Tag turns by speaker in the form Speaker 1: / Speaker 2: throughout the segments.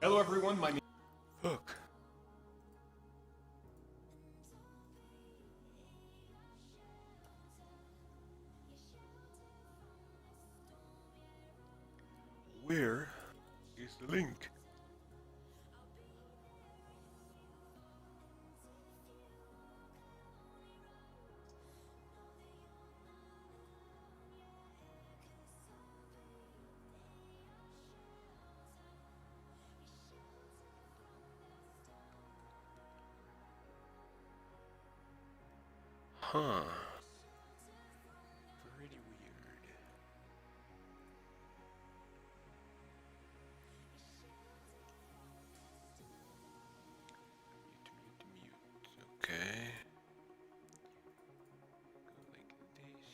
Speaker 1: Hello everyone, my name... Fuck. Where is the link? Huh. Pretty weird. Mute. Okay. Go like this.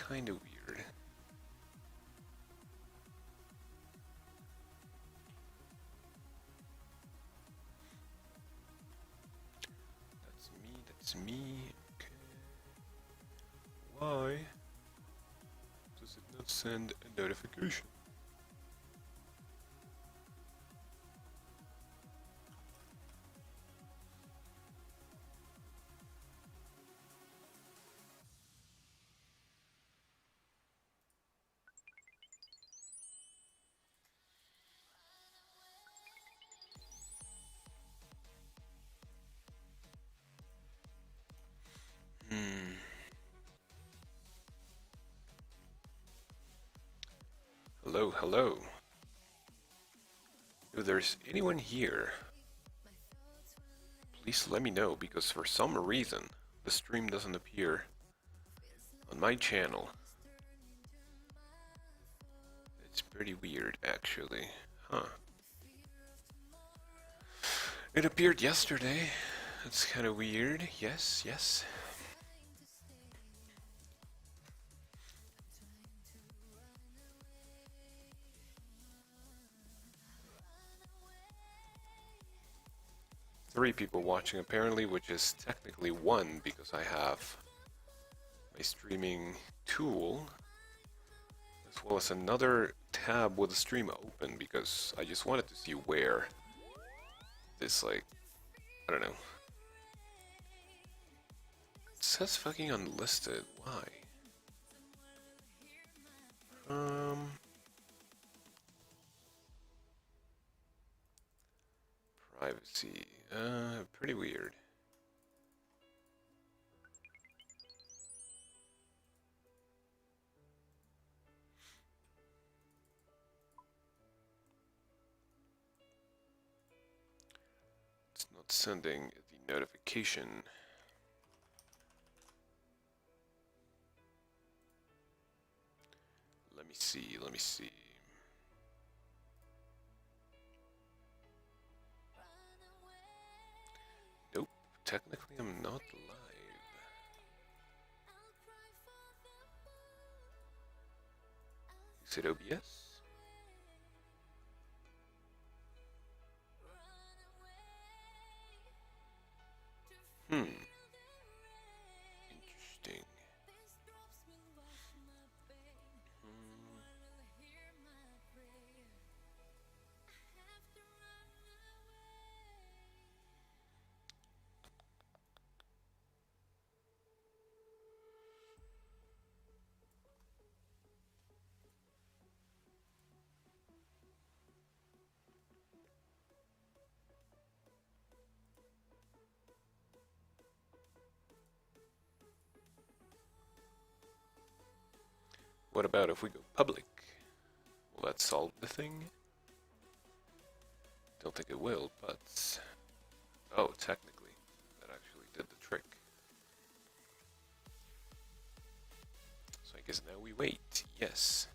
Speaker 1: Kinda weird. That's me. Okay. Why does it not send a notification? Hello, hello. If there's anyone here, please let me know, because for some reason the stream doesn't appear on my channel. It's pretty weird, actually. Huh. It appeared yesterday. That's kind of weird. Yes, yes. Three people watching apparently, which is technically one because I have my streaming tool as well as another tab with the stream open, because I just wanted to see where this, like, I don't know. It says fucking unlisted. Why? Privacy. Pretty weird. It's not sending the notification. Let me see, let me see. Nope, technically I'm not live. Is it OBS? Interesting. What about if we go public? Will that solve the thing? Don't think it will, but... Oh, technically, that actually did the trick. So I guess now we wait. Yes.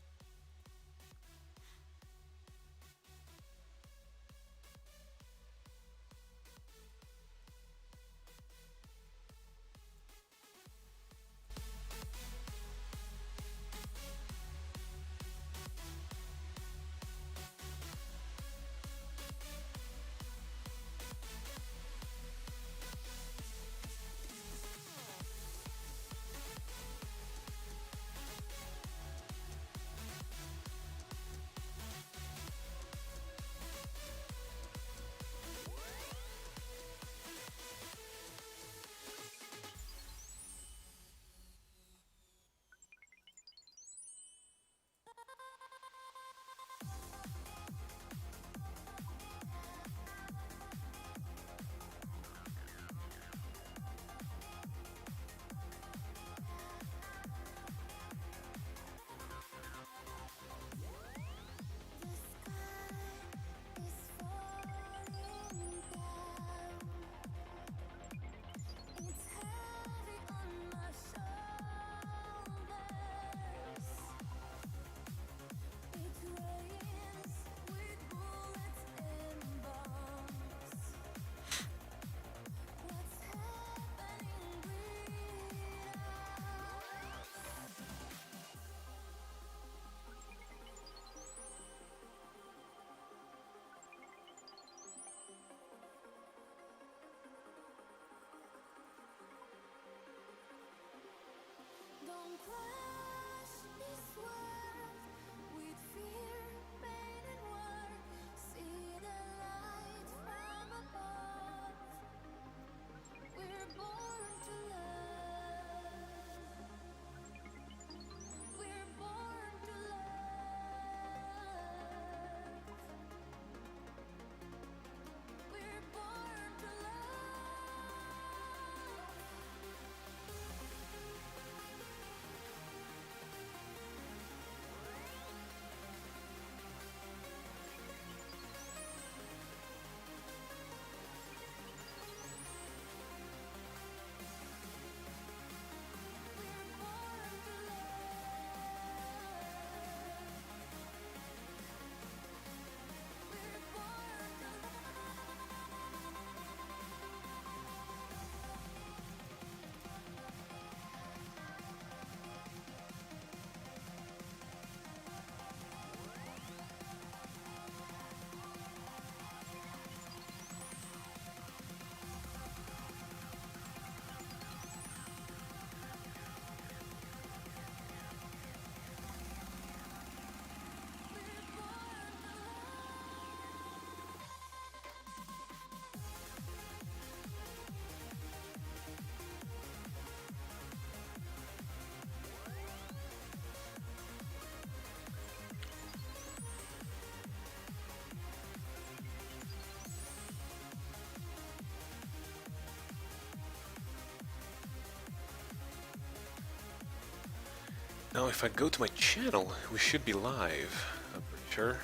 Speaker 1: Now if I go to my channel, we should be live, I'm pretty sure.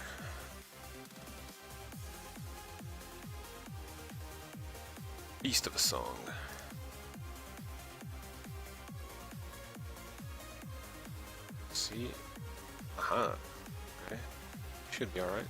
Speaker 1: Beast of a song. Let's see. Aha. Okay. Should be alright.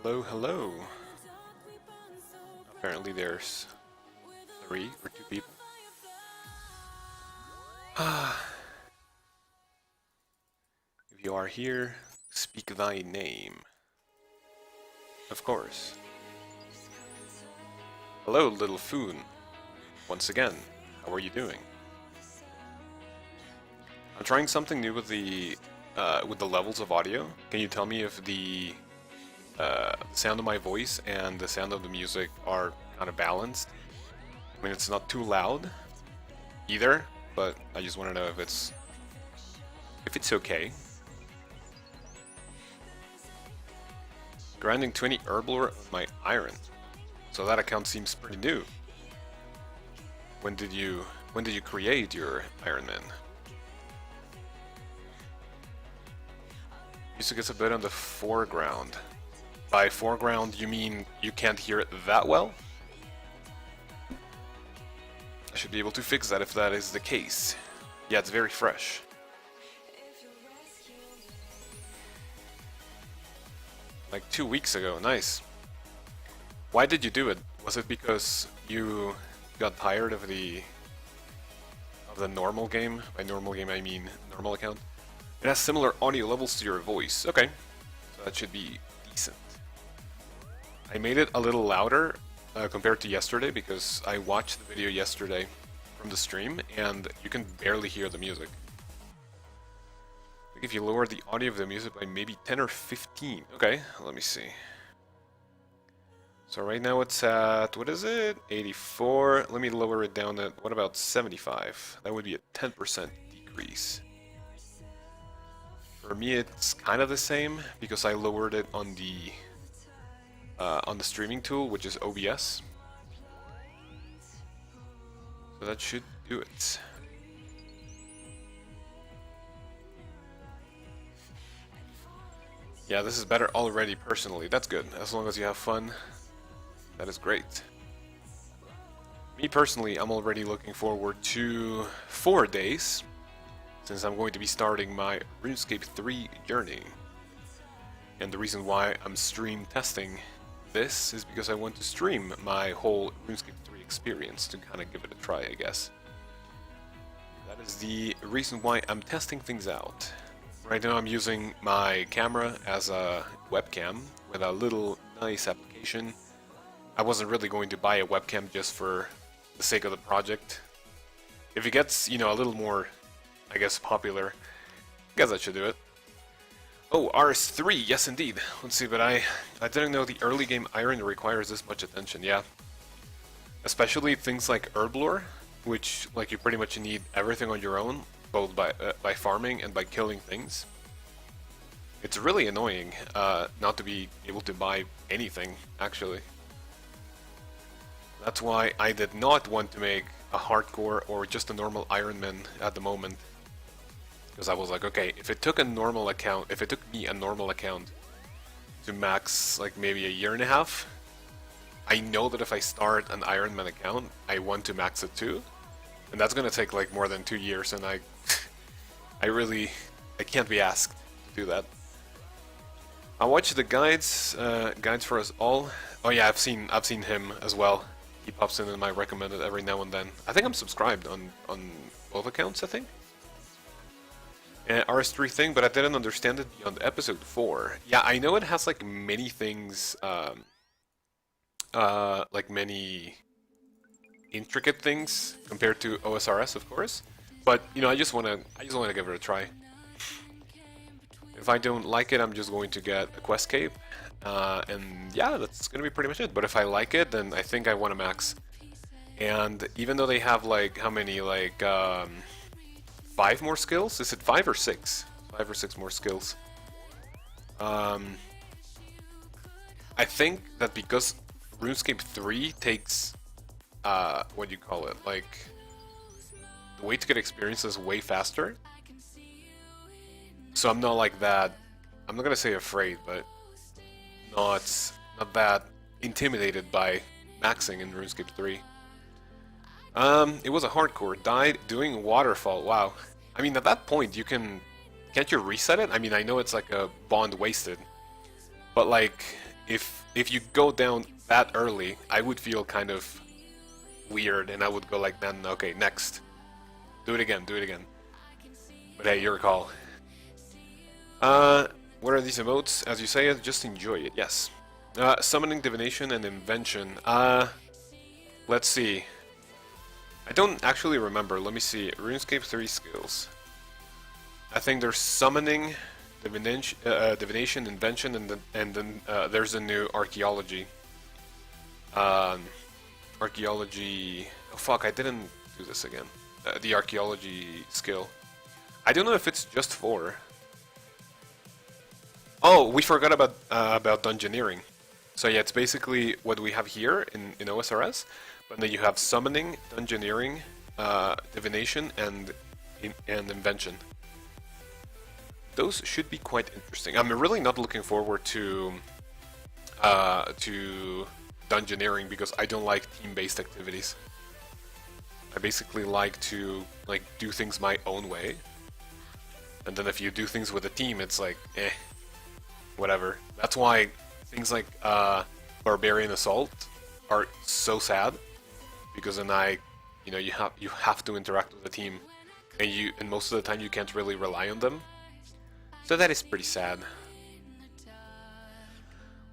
Speaker 1: Hello, hello. Apparently there's 3 or 2 people. If you are here, speak thy name. Of course. Hello, little Foon. Once again, how are you doing? I'm trying something new with the levels of audio. Can you tell me if the sound of my voice and the sound of the music are kind of balanced? I mean, it's not too loud either, but I just want to know if it's if it's okay. Grinding 20 herblore on my iron. So that account seems pretty new. When did you create your Iron Man? Music is a bit on the foreground. By foreground, you mean you can't hear it that well? I should be able to fix that if that is the case. Yeah, it's very fresh. Like 2 weeks ago, nice. Why did you do it? Was it because you got tired of the normal game? By normal game I mean normal account. It has similar audio levels to your voice. Okay, so that should be decent. I made it a little louder compared to yesterday because I watched the video yesterday from the stream and you can barely hear the music. I think if you lower the audio of the music by maybe 10 or 15. Okay, let me see. So right now it's at, what is it? 84. Let me lower it down at, what about 75? That would be a 10% decrease. For me it's kind of the same because I lowered it on the streaming tool, which is OBS. So that should do it. Yeah, this is better already personally. That's good. As long as you have fun, that is great. Me personally, I'm already looking forward to 4 days, since I'm going to be starting my RuneScape 3 journey. And the reason why I'm stream testing this is because I want to stream my whole RuneScape 3 experience to kind of give it a try, I guess. That is the reason why I'm testing things out. Right now I'm using my camera as a webcam with a little nice application. I wasn't really going to buy a webcam just for the sake of the project. If it gets, you know, a little more, I guess, popular, I guess I should do it. Oh, RS3, yes indeed. Let's see, but I didn't know the early game iron requires this much attention, yeah. Especially things like herblore, which, like, you pretty much need everything on your own, both by farming and by killing things. It's really annoying not to be able to buy anything, actually. That's why I did not want to make a hardcore or just a normal Iron Man at the moment. Because I was like, okay, if it took me a normal account to max like maybe a year and a half, I know that if I start an Iron Man account, I want to max it too. And that's gonna take like more than 2 years, and I can't be asked to do that. I watched the guides for us all. Oh yeah, I've seen him as well. He pops in my recommended every now and then. I think I'm subscribed on both accounts, I think. RS3 thing, but I didn't understand it beyond episode 4. Yeah, I know it has like many things, like many intricate things compared to OSRS, of course. But you know, I just wanna give it a try. If I don't like it, I'm just going to get a quest cape, and yeah, that's gonna be pretty much it. But if I like it, then I think I want to max. And even though they have like how many, like 5 more skills? Is it 5 or 6? 5 or 6 more skills. I think that because RuneScape 3 takes what do you call it? Like the way to get experience is way faster. So I'm not like that. I'm not gonna say afraid, but not that intimidated by maxing in RuneScape 3. It was a hardcore. Died doing waterfall. Wow. I mean, at that point, can't you reset it? I mean, I know it's like a bond wasted, but like if you go down that early, I would feel kind of weird, and I would go like, then okay, next, do it again. But hey, your call. What are these emotes? As you say it, just enjoy it. Yes. Summoning, divination, and invention. Let's see. I don't actually remember. Let me see. RuneScape 3 skills. I think there's summoning, divination, invention, and then there's a new archaeology. Archaeology. Oh fuck! I didn't do this again. The archaeology skill. I don't know if it's just 4. Oh, we forgot about dungeoneering. So yeah, it's basically what we have here in OSRS, but then you have summoning, dungeoneering, divination, and invention. Those should be quite interesting. I'm really not looking forward to dungeoneering because I don't like team-based activities. I basically like to do things my own way, and then if you do things with a team, it's like whatever. That's why things like Barbarian Assault are so sad, because then you have to interact with the team, and most of the time you can't really rely on them. So that is pretty sad.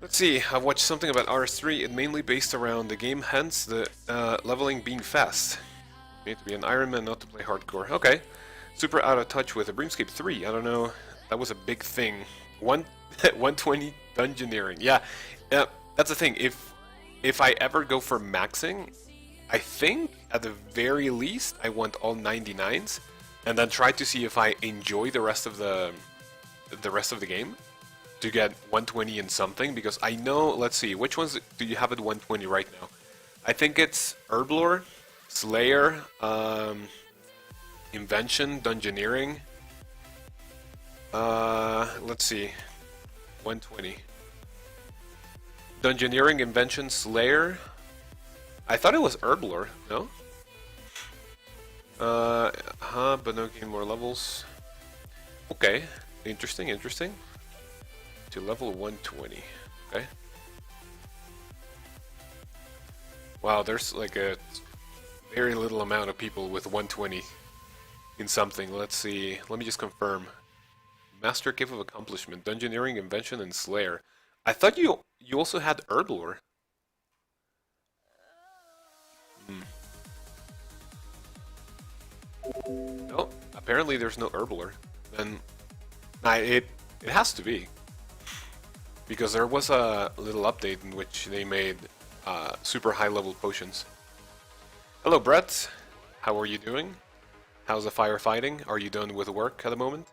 Speaker 1: Let's see, I've watched something about RS3, it mainly based around the game, hence the leveling being fast. You need to be an Ironman, not to play hardcore. Okay. Super out of touch with a Dreamscape 3, I don't know, that was a big thing. 120 dungeoneering, yeah, that's the thing, if I ever go for maxing, I think at the very least I want all 99s, and then try to see if I enjoy the rest of the game to get 120 and something, because I know, let's see, which ones do you have at 120 right now? I think it's Herblore, Slayer, Invention, Dungeoneering, let's see, 120. Dungeoneering, Invention, Slayer. I thought it was Herblore, no? But no, gain more levels. Okay, interesting, interesting. To level 120, okay. Wow, there's like a very little amount of people with 120 in something. Let's see, let me just confirm. Master Cave of Accomplishment, Dungeoneering, Invention, and Slayer. I thought you also had Herblore. No, apparently there's no Herblore. Then it has to be, because there was a little update in which they made super high level potions. Hello Brett, how are you doing? How's the firefighting? Are you done with work at the moment?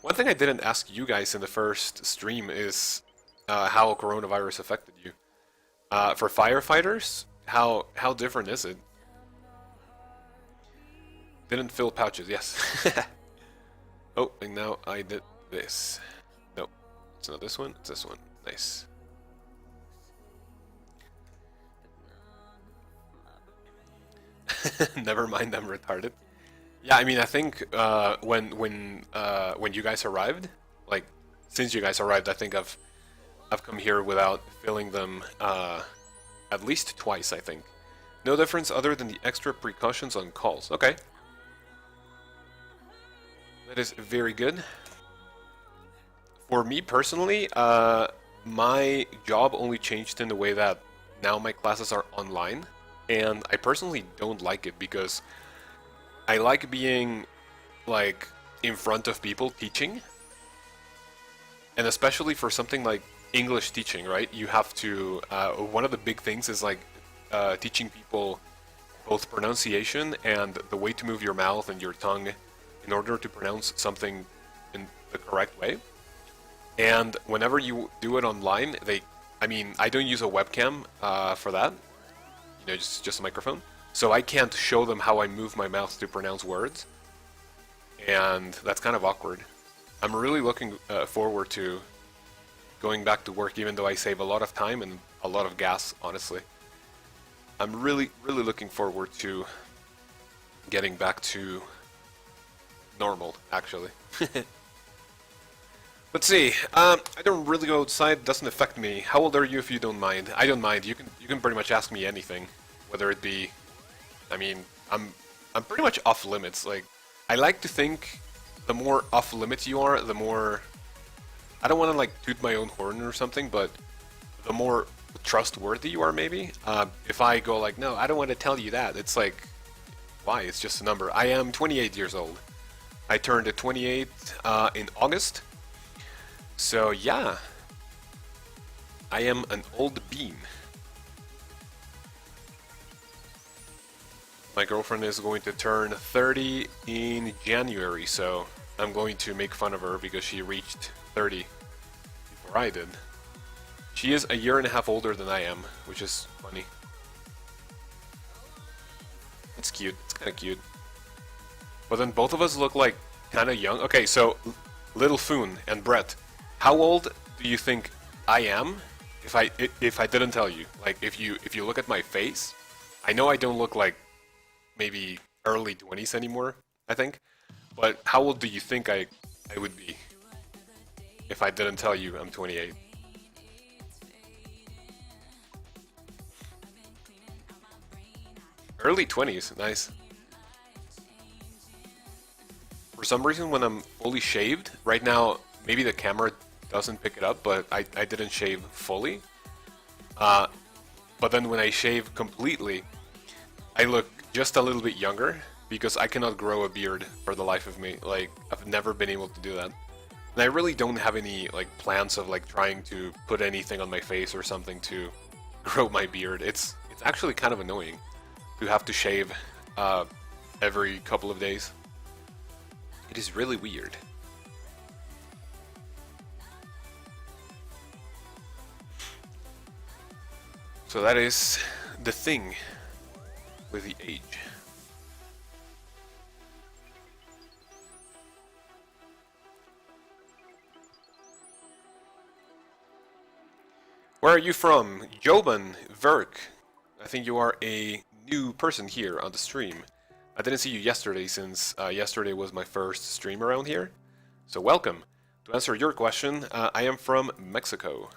Speaker 1: One thing I didn't ask you guys in the first stream is how coronavirus affected you. For firefighters, how different is it? Didn't fill pouches, yes. Oh, and now I did this. No, it's not this one, it's this one. Nice. Never mind, I'm retarded. Yeah, I mean, I think when you guys arrived, like since you guys arrived, I think I've come here without filling them at least twice, I think. No difference other than the extra precautions on calls. Okay. That is very good. For me personally, my job only changed in the way that now my classes are online, and I personally don't like it because I like being like in front of people teaching, and especially for something like English teaching, right? You have to, one of the big things is like teaching people both pronunciation and the way to move your mouth and your tongue in order to pronounce something in the correct way. And whenever you do it online, I mean, I don't use a webcam for that, you know, just a microphone. So I can't show them how I move my mouth to pronounce words, and that's kind of awkward. I'm really looking forward to going back to work, even though I save a lot of time and a lot of gas, honestly. I'm really looking forward to getting back to normal, actually. Let's see. I don't really go outside. It doesn't affect me. How old are you, if you don't mind? I don't mind. You can pretty much ask me anything, whether it be. I mean, I'm pretty much off limits. Like, I like to think the more off limits you are, the more. I don't want to like toot my own horn or something, but the more trustworthy you are, maybe. If I go like, no, I don't want to tell you that. It's like, why? It's just a number. I am 28 years old. I turned 28 in August. So yeah, I am an old bean. My girlfriend is going to turn 30 in January, so I'm going to make fun of her because she reached 30 before I did. She is a year and a half older than I am, which is funny. It's cute. It's kind of cute. But then both of us look like kind of young. Okay, so Little Foon and Brett, how old do you think I am if I didn't tell you? Like if you look at my face, I know I don't look like maybe early 20s anymore, I think. But how old do you think I would be if I didn't tell you I'm 28? Early 20s, nice. For some reason, when I'm fully shaved, right now, maybe the camera doesn't pick it up, but I didn't shave fully. But then when I shave completely, I look just a little bit younger because I cannot grow a beard for the life of me. Like, I've never been able to do that. And I really don't have any like plans of like trying to put anything on my face or something to grow my beard. It's actually kind of annoying to have to shave every couple of days. It is really weird. So that is the thing with the age. Where are you from? Joban, Verk. I think you are a new person here on the stream. I didn't see you yesterday since yesterday was my first stream around here. So welcome. To answer your question, I am from Mexico.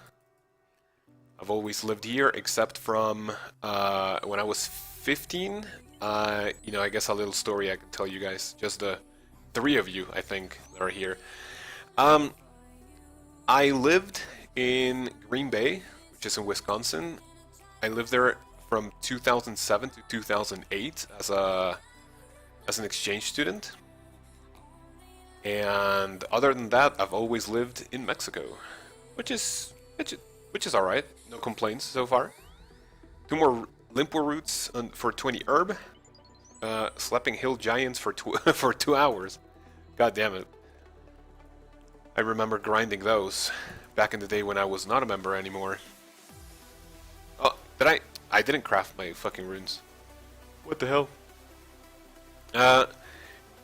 Speaker 1: I've always lived here except from when I was 15. You know, I guess a little story I could tell you guys. Just the three of you, I think, that are here. I lived in Green Bay, which is in Wisconsin. I lived there from 2007 to 2008 as an exchange student. And other than that, I've always lived in Mexico, which is all right. No complaints so far. 2 more Limpo routes for 20 herb. Slapping hill giants for for 2 hours. God damn it. I remember grinding those back in the day when I was not a member anymore. Oh, I didn't craft my fucking runes. What the hell?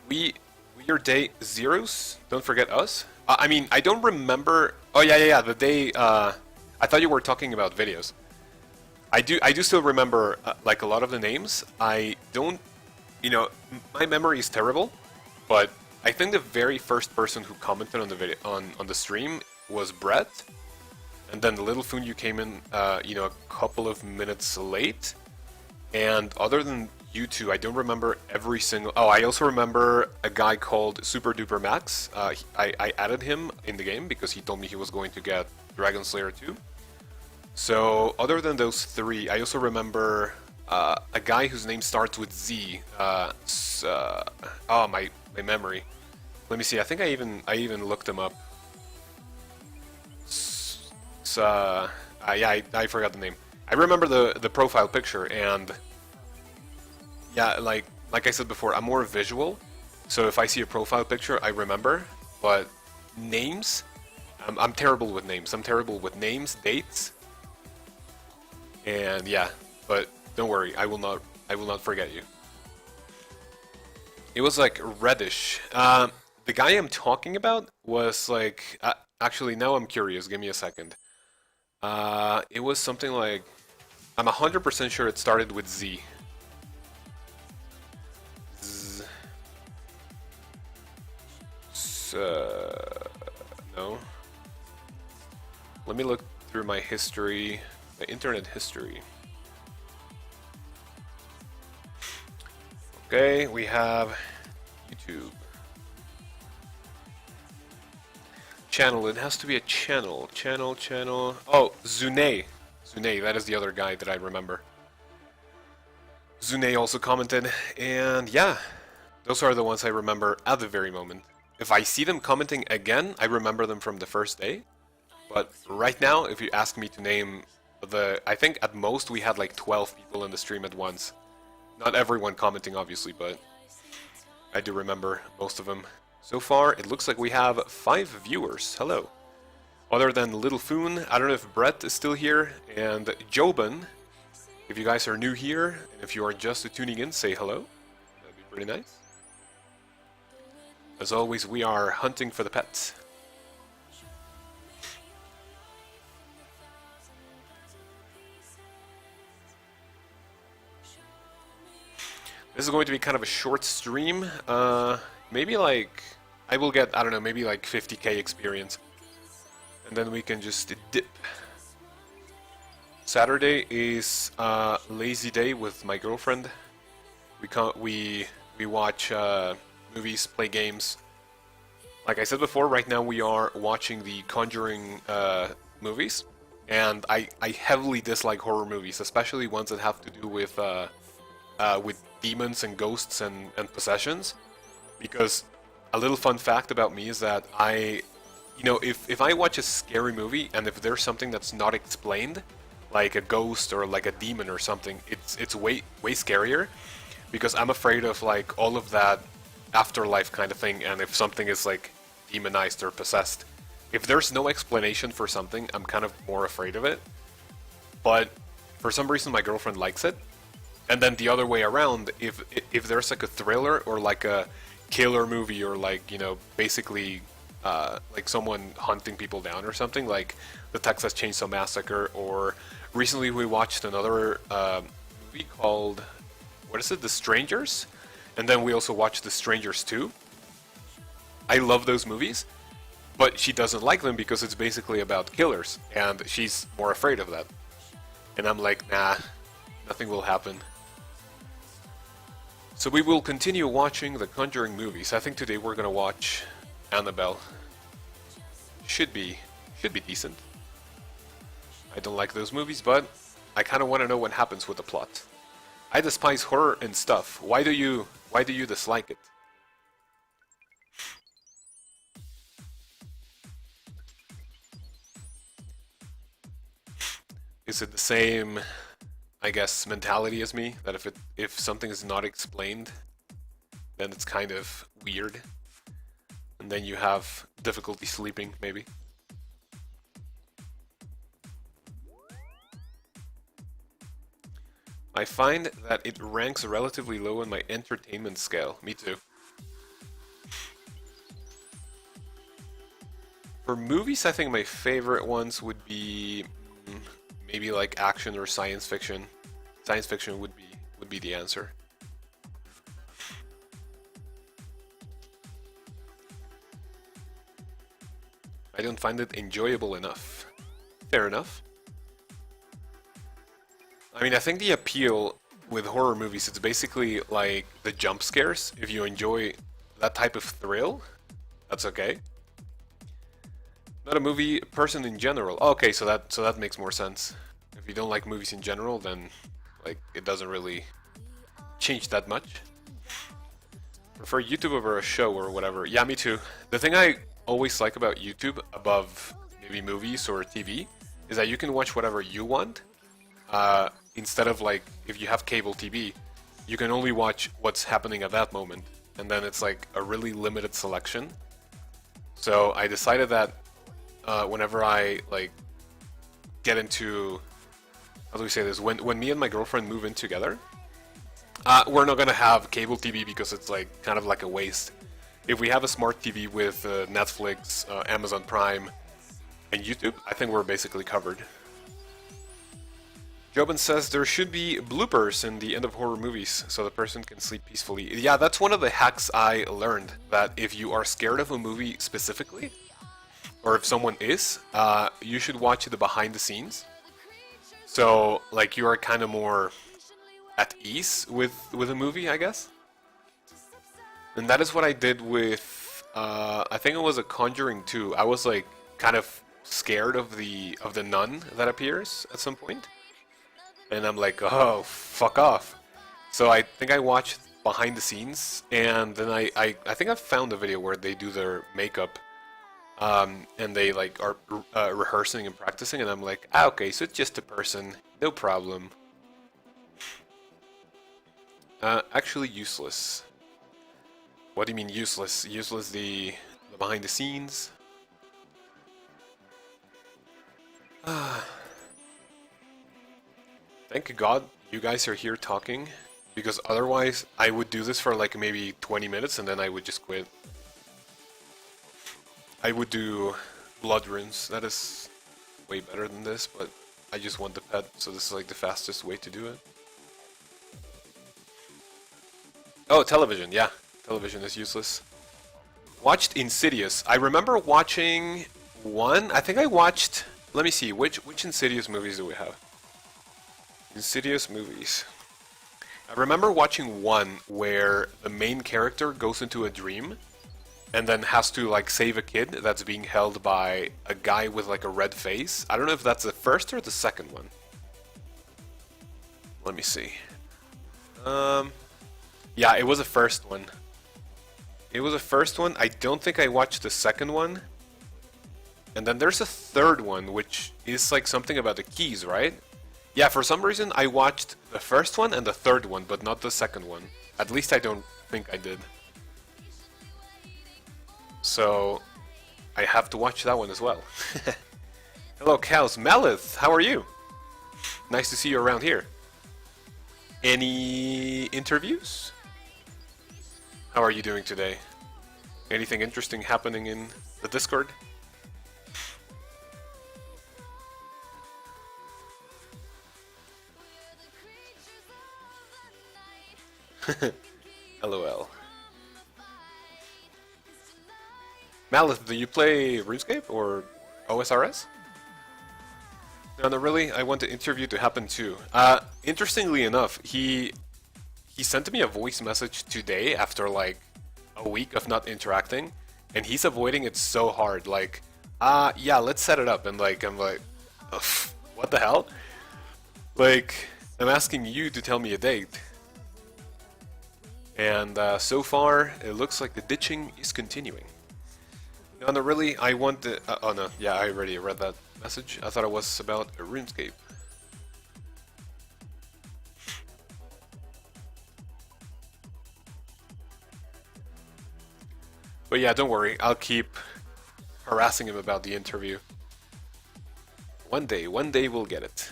Speaker 1: We are day zeros. Don't forget us. I mean, I don't remember. Oh yeah. The day. I thought you were talking about videos. I do still remember like a lot of the names. I don't. You know, my memory is terrible, but I think the very first person who commented on the video on the stream was Brett, and then the Little Foon, you came in, you know, a couple of minutes late. And other than you two, I don't remember every single. Oh, I also remember a guy called Super Duper Max. I added him in the game because he told me he was going to get Dragon Slayer 2. So other than those three, I also remember a guy whose name starts with Z. Oh, my memory. Let me see. I think I even looked him up. Yeah, I forgot the name. I remember the profile picture, and yeah, like I said before, I'm more visual. So if I see a profile picture, I remember. But names, I'm terrible with names. I'm terrible with names, dates, and yeah. But don't worry, I will not forget you. It was like reddish. The guy I'm talking about was like. Actually, now I'm curious. Give me a second. It was something like. I'm 100% sure it started with Z. No. Let me look through my history, my internet history. Okay, we have YouTube. Channel, it has to be a channel. Channel. Oh, Zune. Zune, that is the other guy that I remember. Zune also commented, and yeah, those are the ones I remember at the very moment. If I see them commenting again, I remember them from the first day. But right now, if you ask me to name I think at most we had like 12 people in the stream at once. Not everyone commenting, obviously, but I do remember most of them. So far, it looks like we have 5 viewers. Hello. Other than Little Foon, I don't know if Brett is still here, and Joban. If you guys are new here, and if you are just tuning in, say hello. That'd be pretty nice. As always, we are hunting for the pets. This is going to be kind of a short stream. Maybe like, I will get, I don't know, maybe like 50k experience. And then we can just dip. Saturday is a lazy day with my girlfriend. We watch movies, play games. Like I said before, right now we are watching the Conjuring movies. And I heavily dislike horror movies, especially ones that have to do with demons and ghosts and possessions, because a little fun fact about me is that if I watch a scary movie and if there's something that's not explained, like a ghost or like a demon or something, it's way scarier, because I'm afraid of like all of that afterlife kind of thing, and if something is like demonized or possessed. If there's no explanation for something, I'm kind of more afraid of it. But for some reason my girlfriend likes it. And then the other way around, if there's like a thriller or like a killer movie or like, basically like someone hunting people down or something, like the Texas Chainsaw Massacre, or recently we watched another movie called, what is it, The Strangers? And then we also watched The Strangers 2. I love those movies, but she doesn't like them because it's basically about killers, and she's more afraid of that. And I'm like, nah, nothing will happen. So we will continue watching the Conjuring movies. I think today we're gonna watch Annabelle. Should be decent. I don't like those movies, but I kind of want to know what happens with the plot. I despise horror and stuff. Why do you dislike it? Is it the same, I guess, mentality as me, that if something is not explained, then it's kind of weird, and then you have difficulty sleeping, maybe? I find that it ranks relatively low in my entertainment scale. Me too. For movies, I think my favorite ones would be maybe like action or science fiction. Science fiction would be the answer. I don't find it enjoyable enough. Fair enough. I mean, I think the appeal with horror movies, it's basically like the jump scares. If you enjoy that type of thrill, that's okay. Not a movie person in general. Okay, so that makes more sense. If you don't like movies in general, then like it doesn't really change that much. Prefer YouTube over a show or whatever. Yeah, me too. The thing I always like about YouTube above maybe movies or TV is that you can watch whatever you want. Instead of like, if you have cable TV, you can only watch what's happening at that moment, and then it's like a really limited selection. So I decided that whenever I like get into, how do we say this, when me and my girlfriend move in together, we're not gonna have cable TV because it's like kind of like a waste. If we have a smart TV with Netflix, Amazon Prime, and YouTube, I think we're basically covered. Jobin says there should be bloopers in the end of horror movies so the person can sleep peacefully. Yeah, that's one of the hacks I learned, that if you are scared of a movie specifically, or if someone is, you should watch the behind the scenes. So, like, you are kind of more at ease with a movie, I guess. And that is what I did with, I think it was a Conjuring 2. I was like kind of scared of the nun that appears at some point. And I'm like, oh, fuck off. So I think I watched behind the scenes, and then I think I found a video where they do their makeup, and they like are rehearsing and practicing, and I'm like, okay, so it's just a person, no problem. Actually useless. What do you mean useless? Useless the behind the scenes? Thank God you guys are here talking, because otherwise I would do this for like maybe 20 minutes and then I would just quit. I would do blood runes. That is way better than this, but I just want the pet, so this is like the fastest way to do it. Oh, television, yeah. Television is useless. Watched Insidious. I remember watching one. I think I watched... Let me see, which Insidious movies do we have? Insidious movies. I remember watching one where the main character goes into a dream and then has to like save a kid that's being held by a guy with like a red face. I don't know if that's the first or the second one. Let me see. Yeah, it was the first one. It was the first one. I don't think I watched the second one. And then there's a third one, which is like something about the keys, right? Yeah, for some reason I watched the first one and the third one, but not the second one. At least I don't think I did. So I have to watch that one as well. Hello, Kaoz. Melith, how are you? Nice to see you around here. Any interviews? How are you doing today? Anything interesting happening in the Discord? LOL. Malith, do you play RuneScape or OSRS? No, no, really. I want the interview to happen too. Interestingly enough, he sent me a voice message today after like a week of not interacting, and he's avoiding it so hard. Like, yeah, let's set it up. And like, I'm like, what the hell? Like, I'm asking you to tell me a date. And so far, it looks like the ditching is continuing. No, no, really, I want the... oh no, yeah, I already read that message. I thought it was about a RuneScape. But yeah, don't worry, I'll keep harassing him about the interview. One day we'll get it.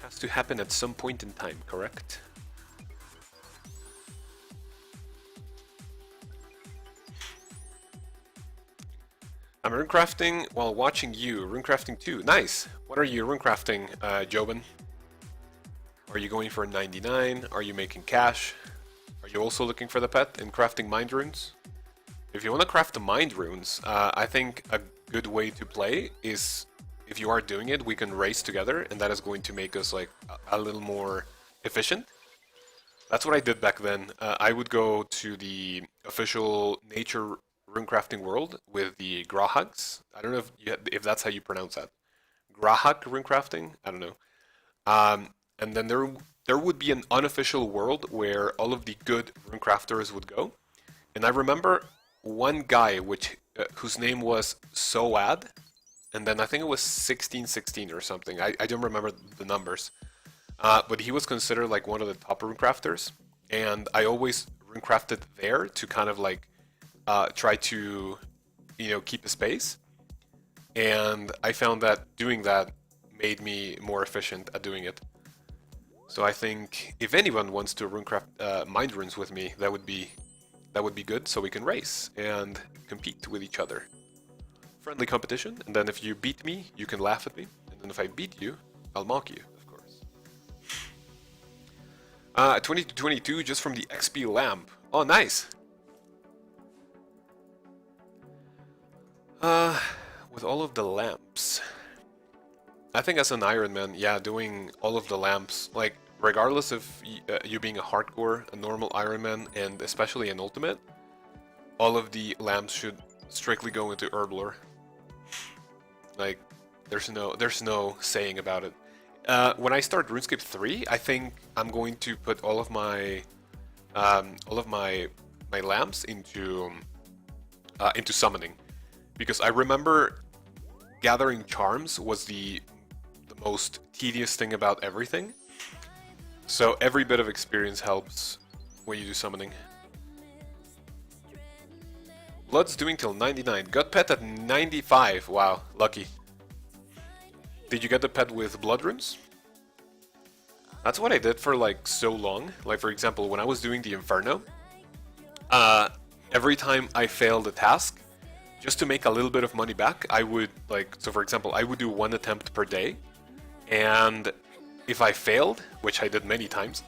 Speaker 1: Has to happen at some point in time, correct? I'm runecrafting while watching you. Runecrafting too. Nice! What are you runecrafting, Jobin? Are you going for 99? Are you making cash? Are you also looking for the pet and crafting mind runes? If you want to craft the mind runes, I think a good way to play is, if you are doing it, we can race together, and that is going to make us like a little more efficient. That's what I did back then. I would go to the official nature runecrafting world with the Grahags. I don't know if that's how you pronounce that. Grahag runecrafting? I don't know. And then there would be an unofficial world where all of the good runecrafters would go. And I remember one guy whose name was Soad, and then I think it was 1616 or something. I don't remember the numbers. But he was considered like one of the top runecrafters, and I always runecrafted there to kind of like try to, keep a space. And I found that doing that made me more efficient at doing it. So I think if anyone wants to runecraft mind runes with me, that would be good, so we can race and compete with each other. Friendly competition, and then if you beat me, you can laugh at me, and then if I beat you, I'll mock you, of course. 20 to 22 just from the XP lamp. Oh, nice! With all of the lamps. I think as an Iron Man, yeah, doing all of the lamps, like, regardless of you being a hardcore, a normal Iron Man, and especially an ultimate, all of the lamps should strictly go into herblore. Like, there's no saying about it. When I start RuneScape 3, I think I'm going to put all of my lamps into summoning, because I remember gathering charms was the the most tedious thing about everything. So every bit of experience helps when you do summoning. Blood's doing till 99. Got pet at 95. Wow, lucky. Did you get the pet with blood runes? That's what I did for like so long. Like for example, when I was doing the Inferno, every time I failed a task, just to make a little bit of money back, I would like, so for example, I would do 1 attempt per day, and if I failed, which I did many times,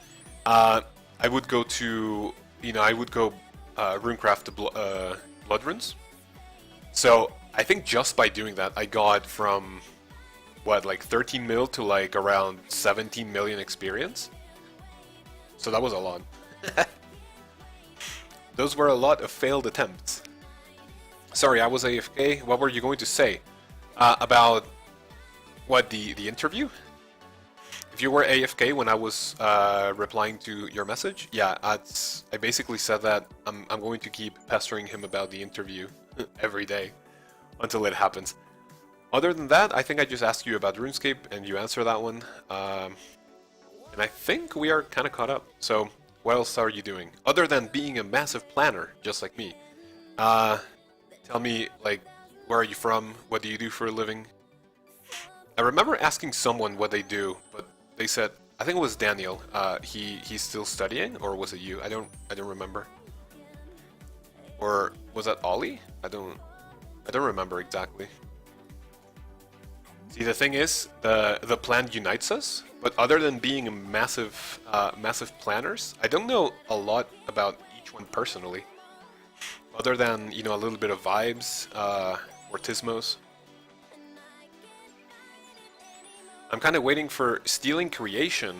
Speaker 1: I would go to, I would go runecraft the blood runes. So I think just by doing that, I got from what, like 13 mil to like around 17 million experience. So that was a lot. Those were a lot of failed attempts. Sorry, I was AFK. What were you going to say? About what, the interview? If you were AFK when I was replying to your message, yeah, I basically said that I'm going to keep pestering him about the interview every day until it happens. Other than that, I think I just asked you about RuneScape and you answered that one. And I think we are kind of caught up. So, what else are you doing? Other than being a massive planner, just like me. Tell me, like, where are you from? What do you do for a living? I remember asking someone what they do, but they said, I think it was Daniel. He's still studying, or was it you? I don't remember. Or was that Ollie? I don't remember exactly. See, the thing is, the plan unites us, but other than being a massive planners, I don't know a lot about each one personally. Other than, a little bit of vibes, or Tismos. I'm kind of waiting for Stealing Creation.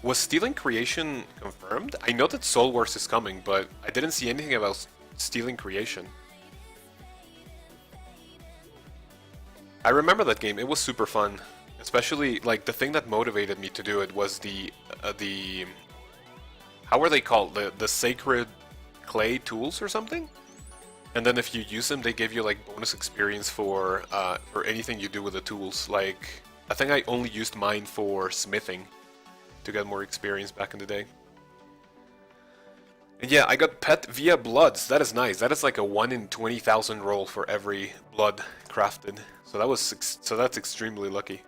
Speaker 1: Was Stealing Creation confirmed? I know that Soul Wars is coming, but I didn't see anything about Stealing Creation. I remember that game. It was super fun. Especially, like, the thing that motivated me to do it was the how were they called? The sacred clay tools or something? And then if you use them, they give you, like, bonus experience for anything you do with the tools. Like, I think I only used mine for smithing to get more experience back in the day. And yeah, I got pet via bloods. That is nice. That is like a 1 in 20,000 roll for every blood crafted. So that's extremely lucky.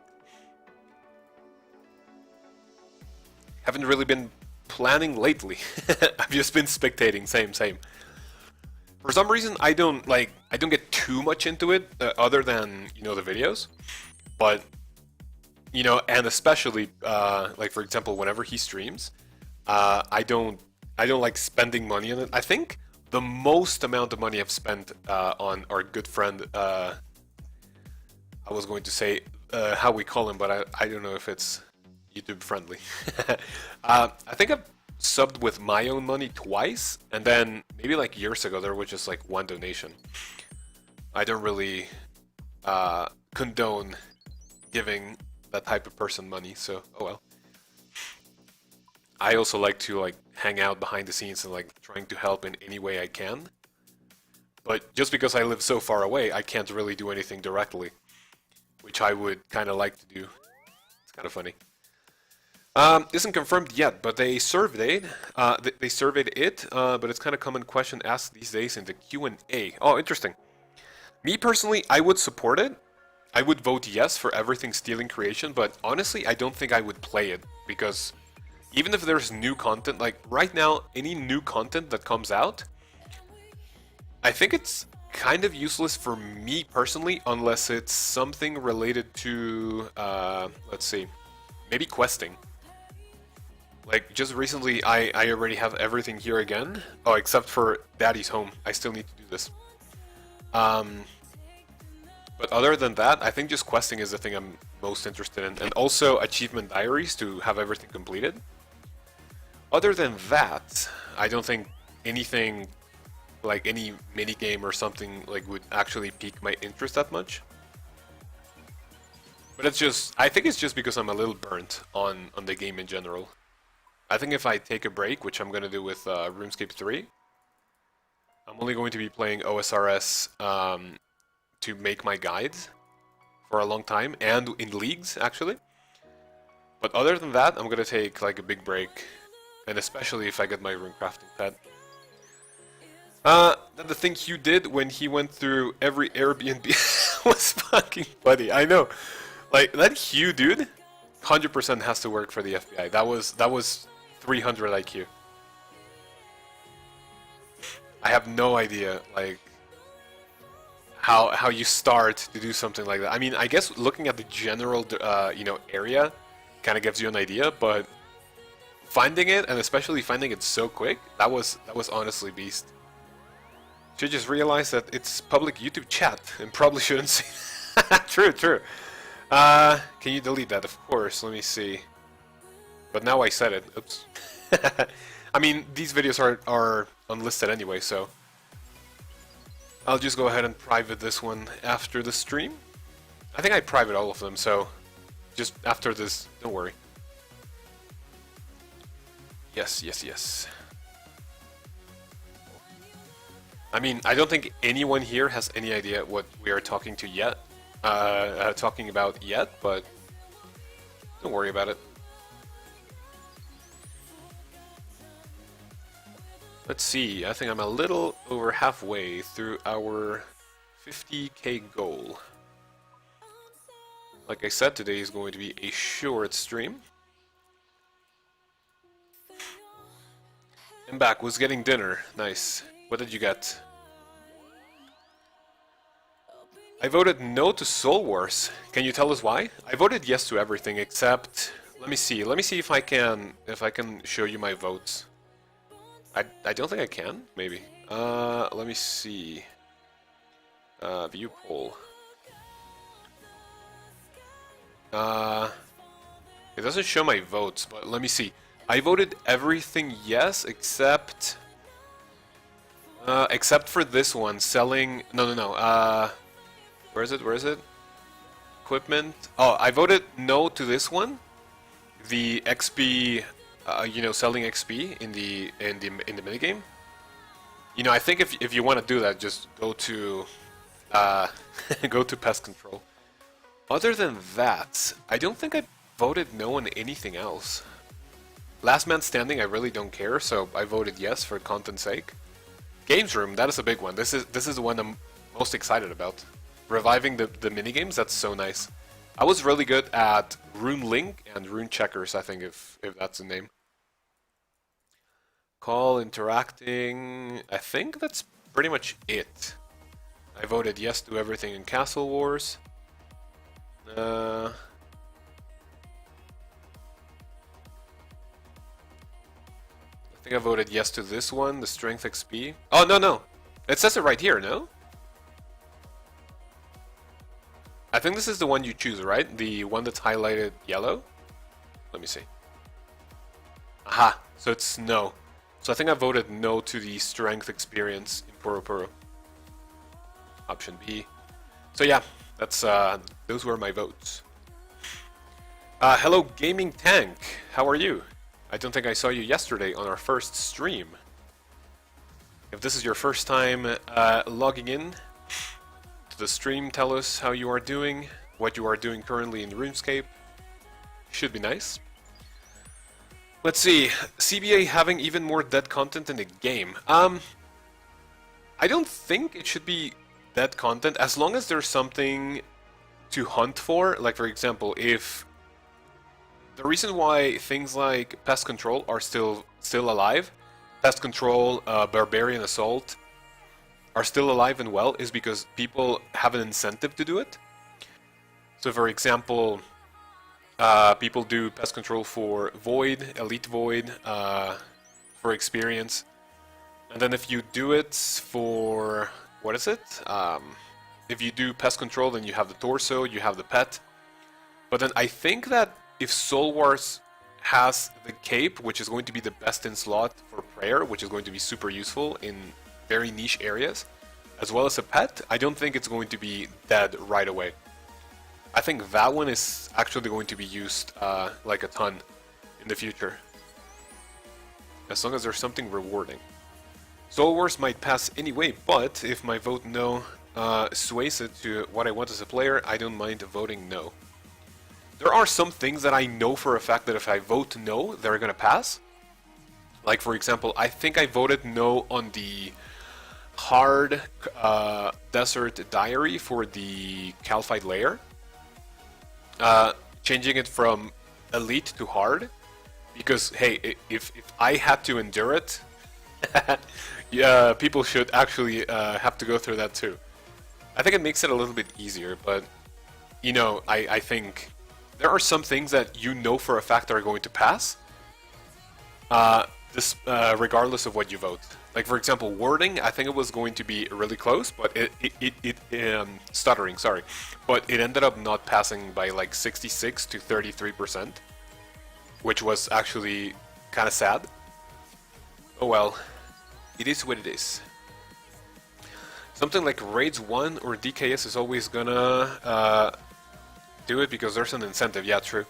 Speaker 1: Haven't really been planning lately. I've just been spectating. Same. For some reason, I don't get too much into it, other than the videos. But and especially like for example, whenever he streams, I don't like spending money on it. I think the most amount of money I've spent on our good friend, I was going to say how we call him, but I don't know if it's YouTube friendly. I think I've subbed with my own money twice, and then maybe like years ago there was just like one donation. I don't really condone giving that type of person money, so oh well. I also like to like hang out behind the scenes and like trying to help in any way I can. But just because I live so far away, I can't really do anything directly, which I would kind of like to do. It's kind of funny. Isn't confirmed yet, but they surveyed it, but it's kind of common question asked these days in the Q&A. Oh, interesting. Me personally, I would support it. I would vote yes for everything Stealing Creation, but honestly, I don't think I would play it, because even if there's new content, like right now, any new content that comes out, I think it's kind of useless for me personally, unless it's something related to, let's see, maybe questing. Like, just recently, I already have everything here again. Oh, except for Daddy's Home. I still need to do this. But other than that, I think just questing is the thing I'm most interested in. And also achievement diaries to have everything completed. Other than that, I don't think anything, like any minigame or something, like would actually pique my interest that much. But it's just, I think it's just because I'm a little burnt on the game in general. I think if I take a break, which I'm going to do with RuneScape 3, I'm only going to be playing OSRS to make my guides for a long time, and in leagues actually. But other than that, I'm gonna take like a big break, and especially if I get my rune crafting pet. The thing Hugh did when he went through every Airbnb was fucking funny. I know, like that Hugh dude, 100% has to work for the FBI. That was 300 IQ. I have no idea, like how you start to do something like that. I mean, I guess looking at the general, you know, area, kind of gives you an idea, but finding it, and especially finding it so quick, that was honestly beast. Should just realize that it's public YouTube chat and probably shouldn't see. True, true. Can you delete that? Of course. Let me see. But now I said it. Oops. I mean, these videos are unlisted anyway, so I'll just go ahead and private this one after the stream. I think I private all of them, so just after this, don't worry. Yes, yes, yes. I mean, I don't think anyone here has any idea what we are talking about yet, but don't worry about it. Let's see, I think I'm a little over halfway through our 50k goal. Like I said, today is going to be a short stream. I'm back, was getting dinner. Nice. What did you get? I voted no to Soul Wars. Can you tell us why? I voted yes to everything except... Let me see if I can show you my votes. I don't think I can, maybe. Let me see. View poll. It doesn't show my votes, but let me see. I voted everything yes except for this one, selling... No. Where is it? Equipment. Oh, I voted no to this one. The XP, you know, selling XP in the minigame. You know, I think if you want to do that, just go to go to pest control. Other than that, I don't think I voted no on anything else. Last man standing, I really don't care, so I voted yes for content's sake. Games room, that is a big one. This is the one I'm most excited about. Reviving the minigames, that's so nice. I was really good at Rune Link and Rune Checkers, I think, if that's the name. Call, interacting, I think that's pretty much it. I voted yes to everything in Castle Wars. I think I voted yes to this one, the Strength XP. Oh, no. It says it right here, no? I think this is the one you choose, right? The one that's highlighted yellow? Let me see. Aha, so it's no. So I think I voted no to the Strength experience in Puro Puro. Option B. So yeah, that's those were my votes. Hello Gaming Tank, how are you? I don't think I saw you yesterday on our first stream. If this is your first time logging in to the stream, tell us how you are doing, what you are doing currently in RuneScape. Should be nice. Let's see, CBA having even more dead content in the game. I don't think it should be dead content as long as there's something to hunt for. Like for example, if the reason why things like Pest Control are still alive, Pest Control, Barbarian Assault, are still alive and well is because people have an incentive to do it. So for example, people do Pest Control for Void, Elite Void, for experience. And then if you do it for, what is it? If you do Pest Control, then you have the Torso, you have the Pet. But then I think that if Soul Wars has the Cape, which is going to be the best in slot for Prayer, which is going to be super useful in very niche areas, as well as a Pet, I don't think it's going to be dead right away. I think that one is actually going to be used like a ton in the future. As long as there's something rewarding. Soul Wars might pass anyway, but if my vote no sways it to what I want as a player, I don't mind voting no. There are some things that I know for a fact that if I vote no, they're gonna pass. Like, for example, I think I voted no on the hard desert diary for the Calphite layer. Changing it from elite to hard. Because, hey, if I had to endure it, yeah, people should actually have to go through that too. I think it makes it a little bit easier, but, you know, I think there are some things that you know for a fact are going to pass, regardless of what you vote. Like, for example, wording, I think it was going to be really close, but stuttering, sorry. But it ended up not passing by like 66 to 33%, which was actually kind of sad. Oh well, it is what it is. Something like Raids 1 or DKS is always gonna do it because there's an incentive, yeah, true.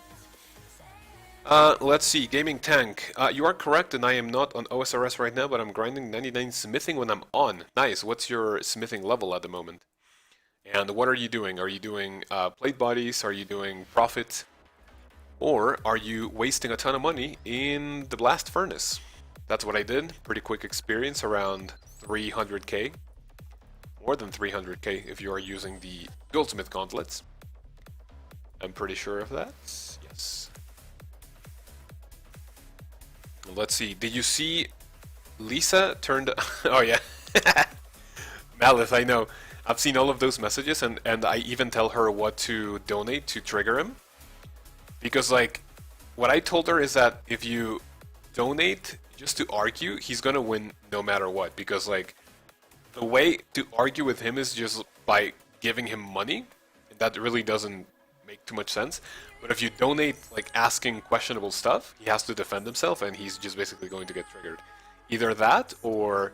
Speaker 1: Let's see, Gaming Tank. You are correct, and I am not on OSRS right now, but I'm grinding 99 smithing when I'm on. Nice, what's your smithing level at the moment? And what are you doing? Are you doing plate bodies? Are you doing profit? Or are you wasting a ton of money in the blast furnace? That's what I did. Pretty quick experience, around 300k. More than 300k if you are using the goldsmith gauntlets. I'm pretty sure of that. Yes. Let's see. Did you see Lisa turned... Oh yeah. Malice, I know. I've seen all of those messages, and I even tell her what to donate to trigger him. Because, like, what I told her is that if you donate just to argue, he's gonna win no matter what. Because, like, the way to argue with him is just by giving him money. And that really doesn't make too much sense. But if you donate, like, asking questionable stuff, he has to defend himself, and he's just basically going to get triggered. Either that, or...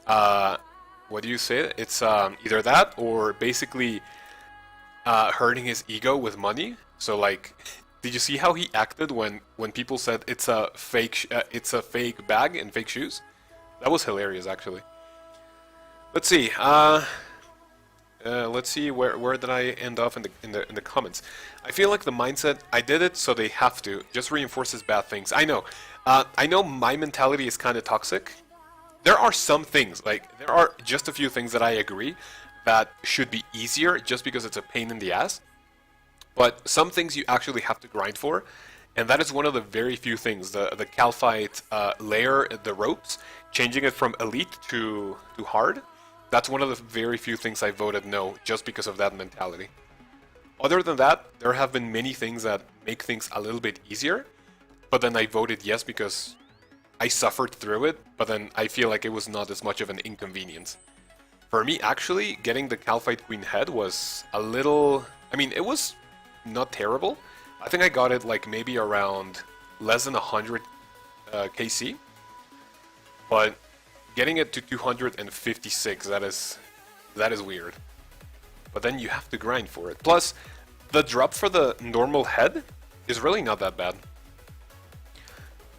Speaker 1: what do you say? It's either that, or basically hurting his ego with money. So, like... Did you see how he acted when people said it's a fake bag and fake shoes? That was hilarious, actually. Let's see. Let's see where did I end off in the comments. I feel like the mindset I did it so they have to just reinforces bad things. I know. I know my mentality is kind of toxic. There are some things, like there are just a few things that I agree that should be easier just because it's a pain in the ass. But some things you actually have to grind for, and that is one of the very few things. The Calphite layer, the ropes, changing it from elite to hard, that's one of the very few things I voted no, just because of that mentality. Other than that, there have been many things that make things a little bit easier, but then I voted yes because I suffered through it, but then I feel like it was not as much of an inconvenience. For me, actually, getting the Calphite Queen head was a little... I mean, it was... not terrible. I think I got it like maybe around less than 100 KC, but getting it to 256, that is weird. But then you have to grind for it. Plus, the drop for the normal head is really not that bad.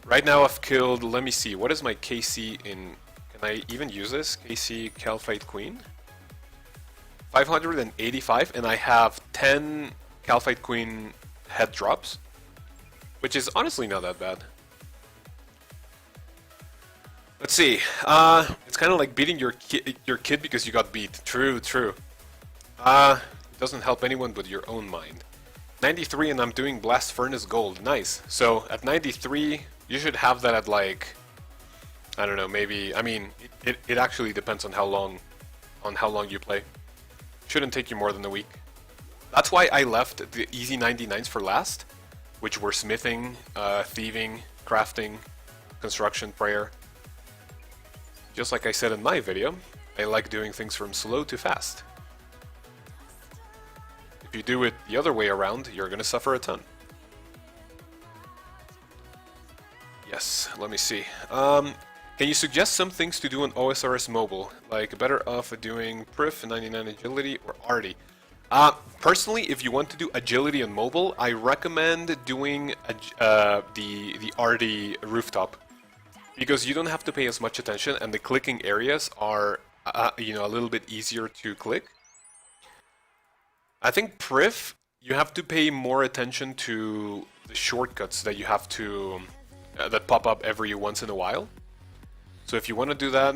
Speaker 1: Right now I've killed, let me see, what is my KC in, can I even use this? KC Calphite Queen? 585, and I have 10 Calphite Queen head drops, which is honestly not that bad. Let's see. It's kind of like beating your kid because you got beat. True. It doesn't help anyone but your own mind. 93, and I'm doing Blast Furnace Gold. Nice. So at 93, you should have that at like, I don't know, maybe. I mean, it actually depends on how long you play. Shouldn't take you more than a week. That's why I left the easy 99s for last, which were smithing, thieving, crafting, construction, prayer. Just like I said in my video, I like doing things from slow to fast. If you do it the other way around, you're gonna suffer a ton. Yes, let me see. Can you suggest some things to do on OSRS mobile? Like better off doing Prif, 99 agility, or Arty? Personally, if you want to do agility on mobile, I recommend doing the Arty rooftop, because you don't have to pay as much attention, and the clicking areas are, you know, a little bit easier to click. I think Priv, you have to pay more attention to the shortcuts that you have to that pop up every once in a while. So if you want to do that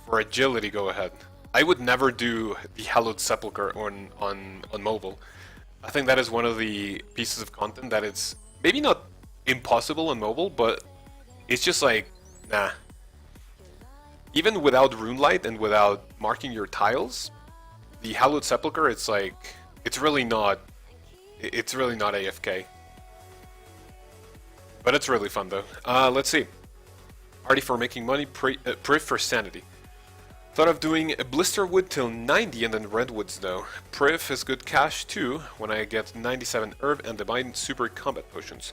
Speaker 1: for agility, go ahead. I would never do the Hallowed Sepulchre on mobile. I think that is one of the pieces of content that it's maybe not impossible on mobile, but it's just like, nah. Even without Runelight and without marking your tiles, the Hallowed Sepulchre, it's like, it's really not AFK. But it's really fun though. Let's see. Party for making money, Priv for sanity. Thought of doing a Blisterwood till 90 and then Redwoods though. Priv is good cash too when I get 97 Herb and Divine Super Combat Potions.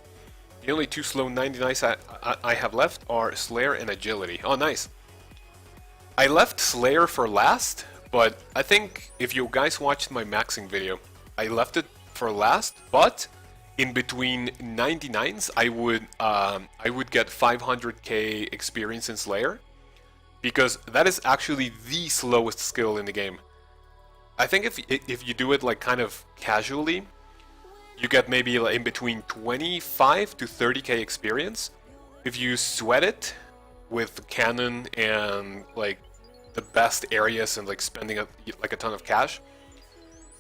Speaker 1: The only two slow 99s I have left are Slayer and Agility. Oh, nice. I left Slayer for last, but I think if you guys watched my maxing video, I left it for last, but in between 99s, I would get 500k experience in Slayer, because that is actually the slowest skill in the game. I think if you do it like kind of casually, you get maybe like in between 25 to 30k experience. If you sweat it with cannon and like the best areas and like spending like a ton of cash,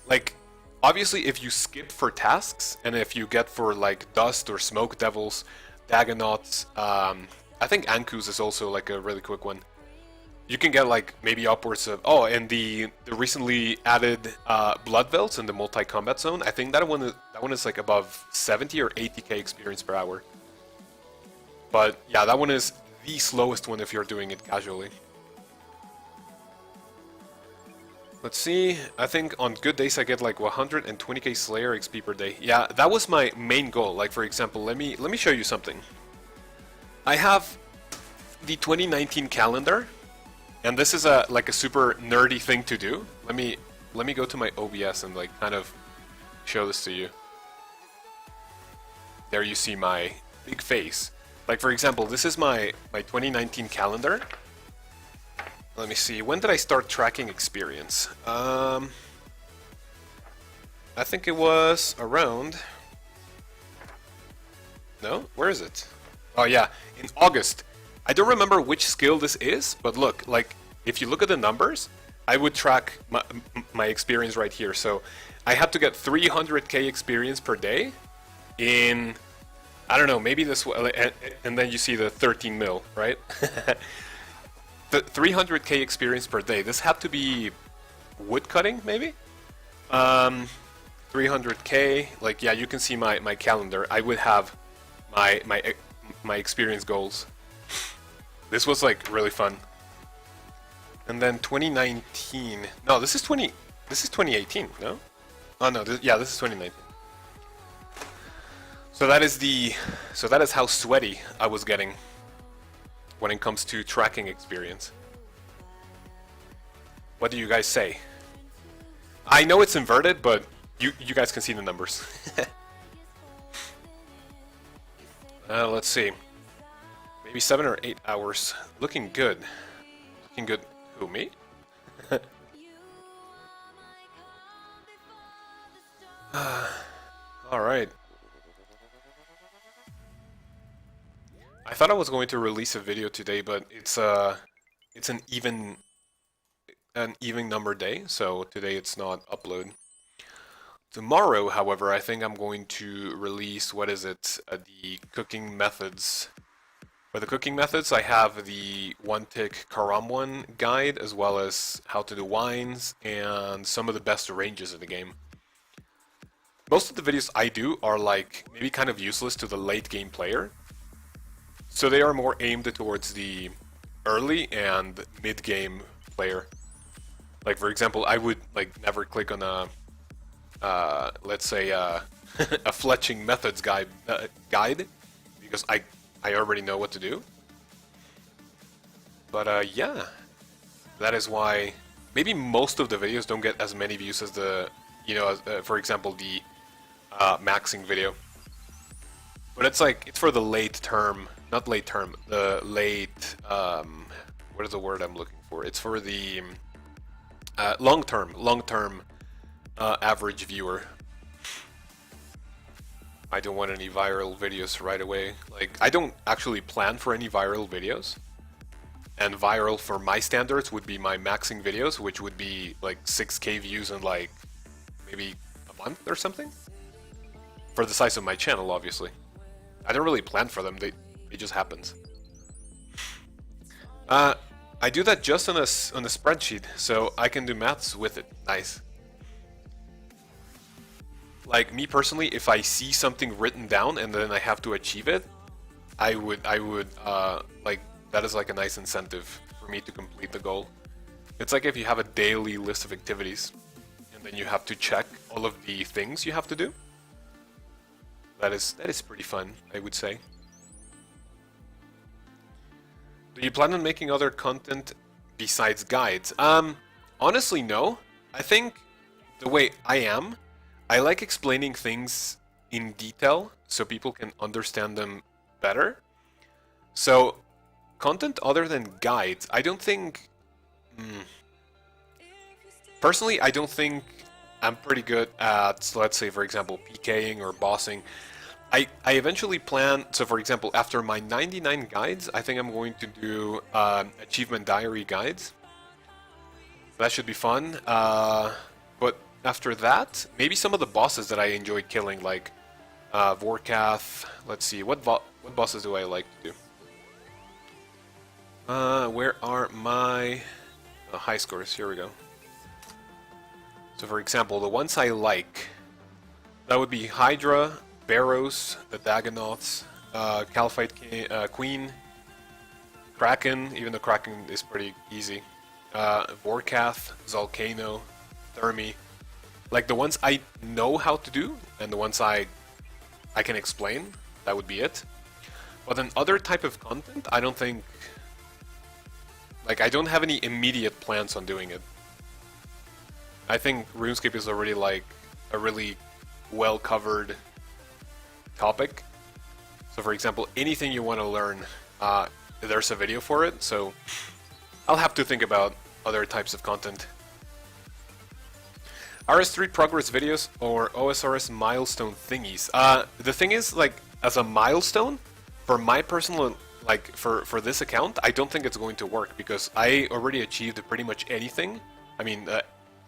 Speaker 1: like obviously if you skip for tasks and if you get for like Dust or Smoke Devils, Dagonauts, I think Ankus is also like a really quick one. You can get like maybe upwards of, oh, and the recently added Blood Velts in the multi-combat zone, I think that one is like above 70 or 80k experience per hour. But yeah, that one is the slowest one if you're doing it casually. Let's see, I think on good days I get like 120k Slayer XP per day. Yeah, that was my main goal. Like for example, let me show you something. I have the 2019 calendar, and this is like a super nerdy thing to do. Let me go to my OBS and like kind of show this to you. There you see my big face. Like for example, this is my 2019 calendar. Let me see, when did I start tracking experience? I think it was around... No? Where is it? Oh yeah, in August. I don't remember which skill this is, but look, like, if you look at the numbers, I would track my experience right here. So, I had to get 300k experience per day in... I don't know, maybe this... And then you see the 13 mil, right? The 300k experience per day. This had to be wood cutting, maybe? 300k, like, yeah, you can see my calendar. I would have my experience goals. This was like really fun. And then 2019. No, this is 2018, no? Oh no, yeah, this is 2019. So that is how sweaty I was getting when it comes to tracking experience. What do you guys say? I know it's inverted, but you guys can see the numbers. Let's see. Maybe 7 or 8 hours. Looking good. Looking good. Who, me? Alright. I thought I was going to release a video today, but it's an even number day, so today it's not upload. Tomorrow, however, I think I'm going to release, what is it, the cooking methods. For the cooking methods, I have the one-tick Karamwan guide, as well as how to do wines, and some of the best ranges in the game. Most of the videos I do are like, maybe kind of useless to the late game player. So they are more aimed towards the early and mid-game player. Like for example, I would like never click on a, let's say a fletching methods guide because I already know what to do. But yeah, that is why maybe most of the videos don't get as many views as the, you know, for example the maxing video. But it's like, it's for the late term, not late term, the late, what is the word I'm looking for? It's for the long term average viewer. I don't want any viral videos right away. Like, I don't actually plan for any viral videos. And viral for my standards would be my maxing videos, which would be like 6K views in like maybe a month or something. For the size of my channel, obviously. I don't really plan for them, it just happens. I do that just on a spreadsheet, so I can do maths with it. Nice. Like me personally, if I see something written down and then I have to achieve it, I would like, that is like a nice incentive for me to complete the goal. It's like if you have a daily list of activities and then you have to check all of the things you have to do. That is pretty fun, I would say. Do you plan on making other content besides guides? Honestly, no. I think the way I like explaining things in detail so people can understand them better. So, content other than guides, I don't think... Personally, I don't think I'm pretty good at, let's say, for example, PKing or bossing. I eventually plan, so for example, after my 99 guides, I think I'm going to do achievement diary guides. That should be fun. But after that, maybe some of the bosses that I enjoyed killing, like Vorkath. Let's see, what bosses do I like to do? Where are my high scores? Here we go. So for example, the ones I like, that would be Hydra, Barrows, the Dagonoths, Calphite Queen, Kraken, even though Kraken is pretty easy, Vorkath, Zolcano, Thermi. Like the ones I know how to do, and the ones I can explain, that would be it. But then other type of content, I don't think... Like, I don't have any immediate plans on doing it. I think RuneScape is already like a really well-covered topic. So for example, anything you want to learn, there's a video for it, so I'll have to think about other types of content. RS3 progress videos or OSRS milestone thingies. The thing is, like, as a milestone, for my personal, like, for this account, I don't think it's going to work because I already achieved pretty much anything. I mean,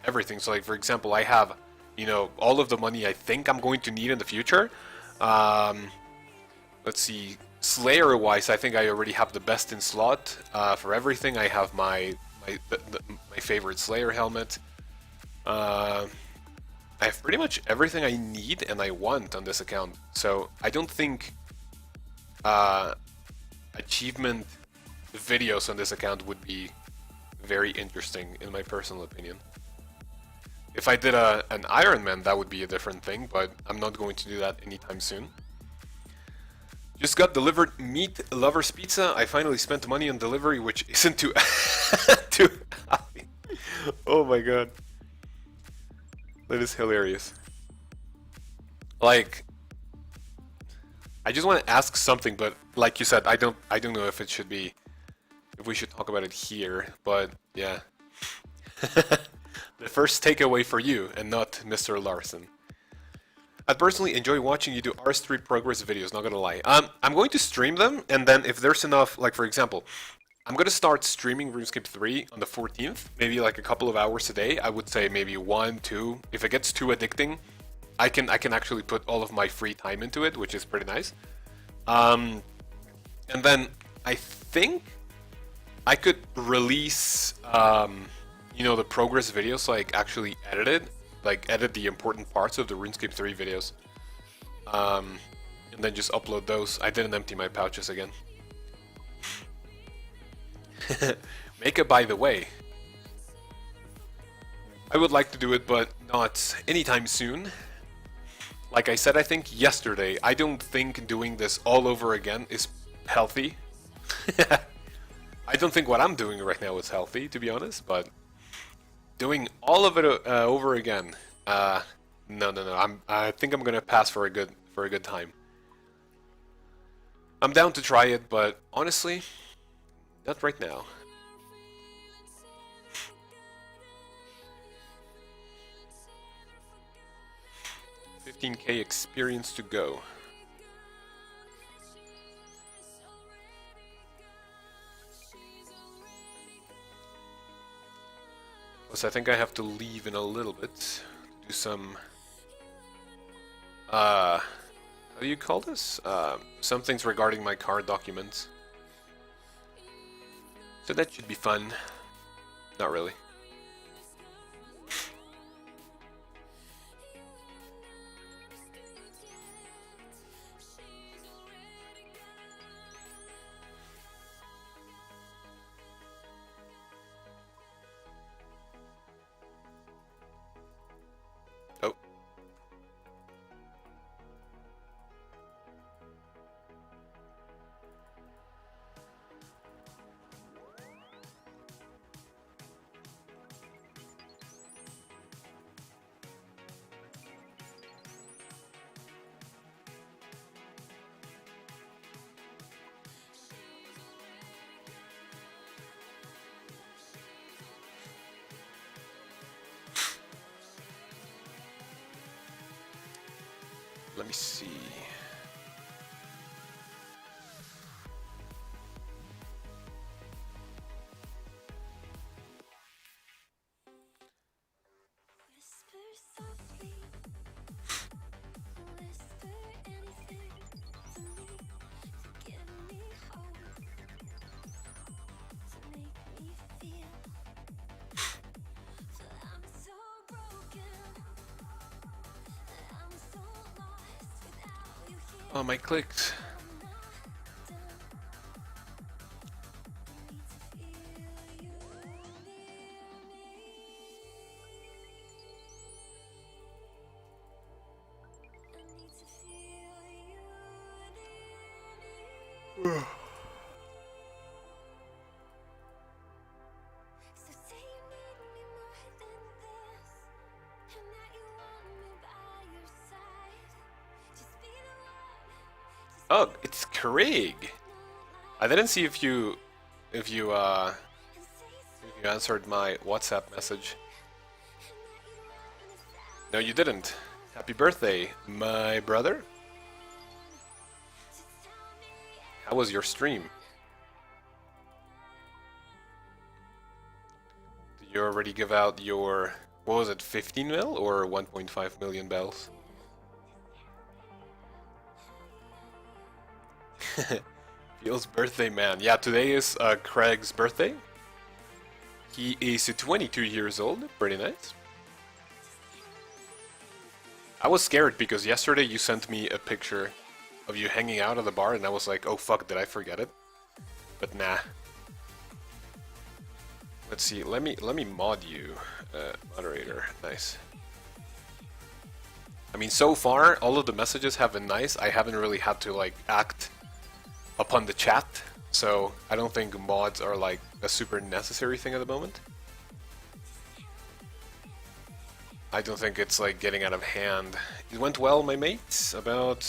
Speaker 1: everything. So like, for example, I have, you know, all of the money I think I'm going to need in the future. Let's see, Slayer-wise, I think I already have the best in slot. For everything, I have my favorite Slayer helmet. I have pretty much everything I need and I want on this account. So I don't think achievement videos on this account would be very interesting, in my personal opinion. If I did an Iron Man, that would be a different thing, but I'm not going to do that anytime soon. Just got delivered Meat Lover's Pizza. I finally spent money on delivery, which isn't too too high. Oh my god. That is hilarious. Like, I just want to ask something, but like you said, I don't know if we should talk about it here, but yeah. The first takeaway for you and not Mr. Larson. I personally enjoy watching you do RS3 progress videos, not gonna lie. I'm going to stream them, and then if there's enough, like for example, I'm gonna start streaming RuneScape 3 on the 14th, maybe like a couple of hours a day. I would say maybe 1, 2. If it gets too addicting, I can actually put all of my free time into it, which is pretty nice. And then I think I could release, you know, the progress videos, like actually edit the important parts of the RuneScape 3 videos. And then just upload those. I didn't empty my pouches again. Make it by the way. I would like to do it, but not anytime soon. Like I said, I think yesterday, I don't think doing this all over again is healthy. I don't think what I'm doing right now is healthy, to be honest, but doing all of it over again, no. I think I'm gonna pass for a good time. I'm down to try it, but honestly, not right now. 15k experience to go. Plus, I think I have to leave in a little bit to do some. How do you call this? Some things regarding my car documents. So that should be fun. Not really. Oh. Let me see. Oh, my clicks. Oh, it's Craig. I didn't see if you answered my WhatsApp message. No, you didn't. Happy birthday, my brother. How was your stream? Did you already give out your, what was it, 15 mil or 1.5 million bells? Feels birthday man. Yeah, today is Craig's birthday. He is 22 years old. Pretty nice. I was scared because yesterday you sent me a picture of you hanging out at the bar and I was like, oh fuck, did I forget it? But nah. Let's see, let me mod you, moderator. Nice. I mean, so far all of the messages have been nice. I haven't really had to like act upon the chat, so I don't think mods are like a super necessary thing at the moment. I don't think it's like getting out of hand. It went well, my mates, about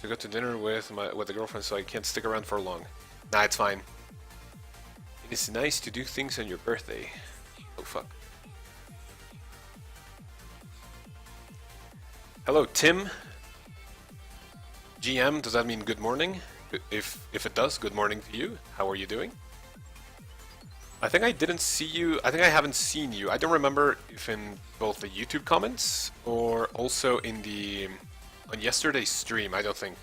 Speaker 1: to go to dinner with the girlfriend, so I can't stick around for long. Nah, it's fine. It is nice to do things on your birthday. Oh fuck. Hello, Tim. GM, does that mean good morning? If it does, good morning to you. How are you doing? I think I didn't see you. I think I haven't seen you. I don't remember if in both the YouTube comments or also in on yesterday's stream. I don't think.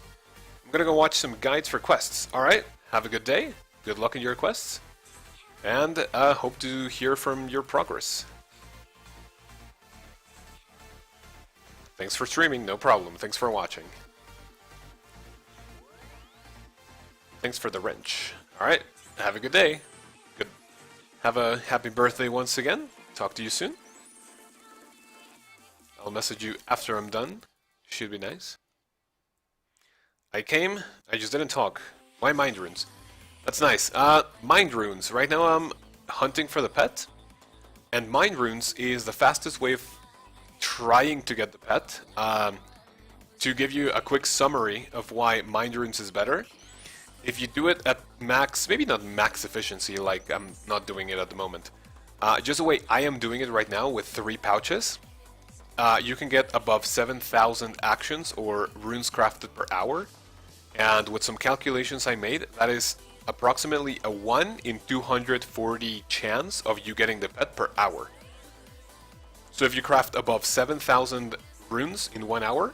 Speaker 1: I'm gonna go watch some guides for quests. All right. Have a good day. Good luck in your quests, and hope to hear from your progress. Thanks for streaming. No problem. Thanks for watching. Thanks for the wrench. Alright, have a good day. Good. Have a happy birthday once again. Talk to you soon. I'll message you after I'm done. Should be nice. I came, I just didn't talk. Why mind runes? That's nice. Mind runes. Right now I'm hunting for the pet. And mind runes is the fastest way of trying to get the pet. To give you a quick summary of why mind runes is better. If you do it at max, maybe not max efficiency, like I'm not doing it at the moment. Just the way I am doing it right now with 3 pouches. you can get above 7,000 actions or runes crafted per hour. And with some calculations I made, that is approximately a 1 in 240 chance of you getting the pet per hour. So if you craft above 7,000 runes in 1 hour,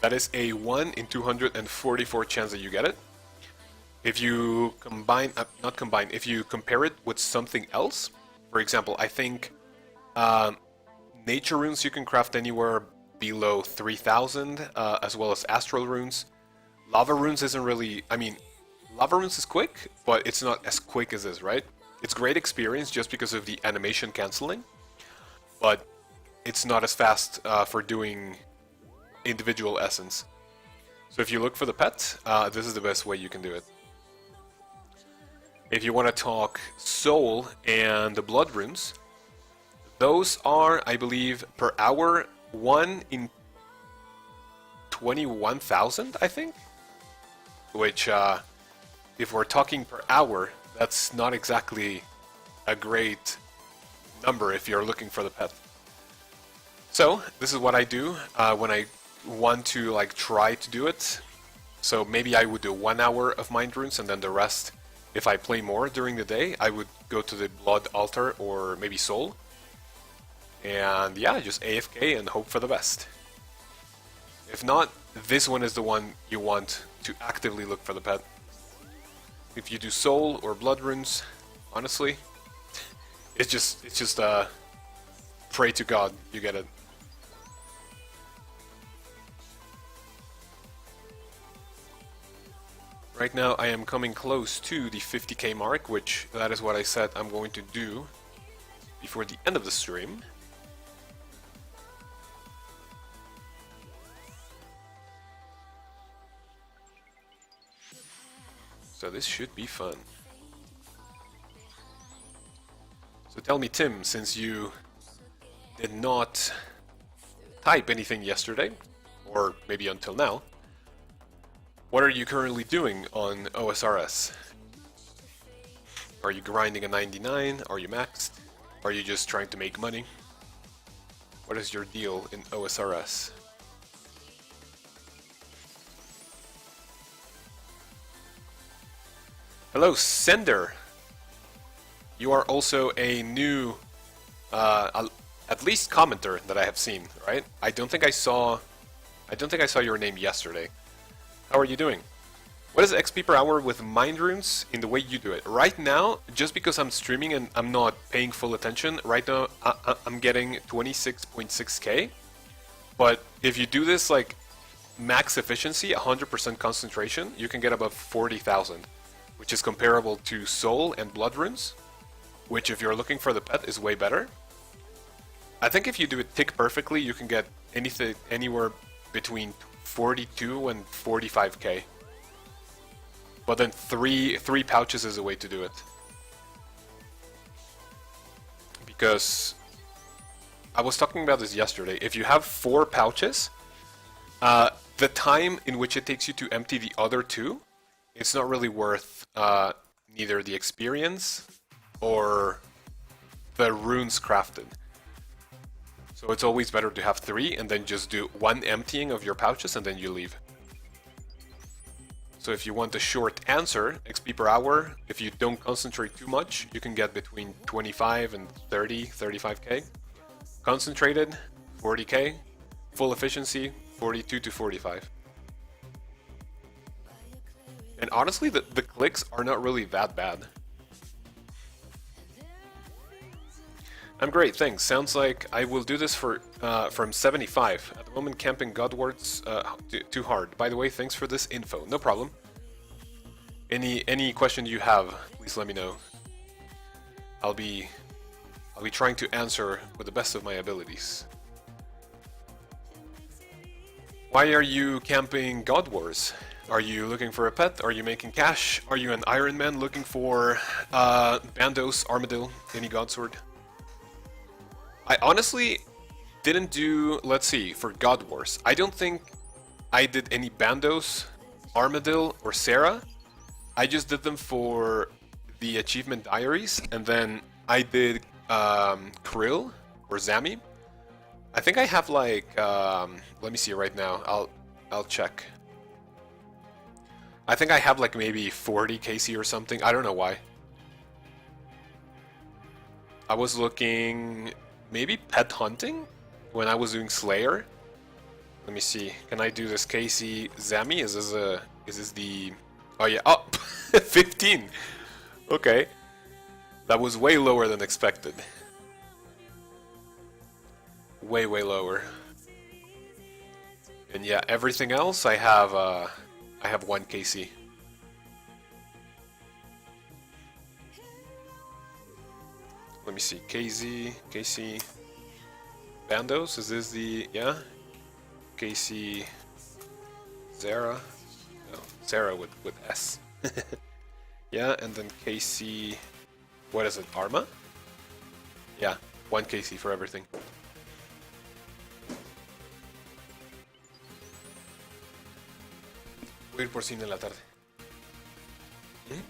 Speaker 1: that is a 1 in 244 chance that you get it. If you combine, if you compare it with something else, for example, I think nature runes you can craft anywhere below 3,000, as well as astral runes. Lava runes isn't really, I mean, lava runes is quick, but it's not as quick as this, right? It's great experience just because of the animation canceling, but it's not as fast for doing individual essence. So if you look for the pet, this is the best way you can do it. If you want to talk soul and the blood runes, those are, I believe, per hour 1 in 21,000, I think. Which, if we're talking per hour, that's not exactly a great number if you're looking for the pet. So this is what I do when I want to like try to do it. So maybe I would do 1 hour of mind runes, and then the rest, if I play more during the day, I would go to the blood altar or maybe soul. And yeah, just AFK and hope for the best. If not, this one is the one you want to actively look for the pet. If you do soul or blood runes, honestly, it's just pray to God you get it. Right now I am coming close to the 50k mark, which that is what I said I'm going to do before the end of the stream. So this should be fun. So tell me, Tim, since you did not type anything yesterday, or maybe until now, what are you currently doing on OSRS? Are you grinding a 99? Are you maxed? Are you just trying to make money? What is your deal in OSRS? Hello, Sender! You are also a new, at least commenter that I have seen, right? I don't think I saw your name yesterday. How are you doing? What is XP per hour with mind runes in the way you do it? Right now, just because I'm streaming and I'm not paying full attention, right now I'm getting 26.6k. But if you do this like max efficiency, 100% concentration, you can get above 40,000, which is comparable to soul and blood runes, which if you're looking for the pet is way better. I think if you do it tick perfectly, you can get anything anywhere between 42 and 45k. But then three pouches is a way to do it. Because I was talking about this yesterday. If you have 4 pouches, the time in which it takes you to empty the other 2, it's not really worth neither the experience or the runes crafted. So it's always better to have 3 and then just do 1 emptying of your pouches and then you leave. So if you want a short answer, XP per hour, if you don't concentrate too much, you can get between 25 and 30, 35k. Concentrated, 40k. Full efficiency, 42 to 45. And honestly, the clicks are not really that bad. I'm great, thanks. Sounds like I will do this for from 75. At the moment, camping Godwards too hard. By the way, thanks for this info. No problem. Any question you have, please let me know. I'll be trying to answer with the best of my abilities. Why are you camping God Wars? Are you looking for a pet? Are you making cash? Are you an Iron Man looking for Bandos, Armadillo, any Godsword? I honestly didn't do, let's see, for God Wars. I don't think I did any Bandos, Armadillo, or Sarah. I just did them for the achievement diaries, and then I did Krill or Zami. I think I have like, let me see right now. I'll check. I think I have like maybe 40 KC or something. I don't know why. I was looking maybe pet hunting when I was doing Slayer. Let me see. Can I do this KC Zami? Is this the, oh yeah, oh, 15. Okay. That was way lower than expected. Way lower. And yeah, everything else I have 1 KC. Let me see. KC Bandos, is this the, yeah? KC Zara. No, Zara with S. Yeah, and then KC, what is it, Arma? Yeah, 1 KC for everything. Voy a ir por cine en la tarde. ¿Mm?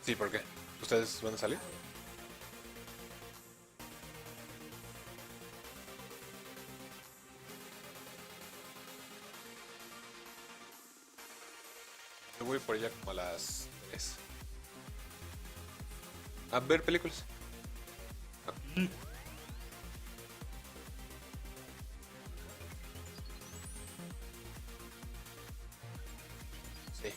Speaker 1: Sí, ¿por qué? ¿Ustedes van a salir? Yo voy por allá como a las 3. A ver películas. Sí.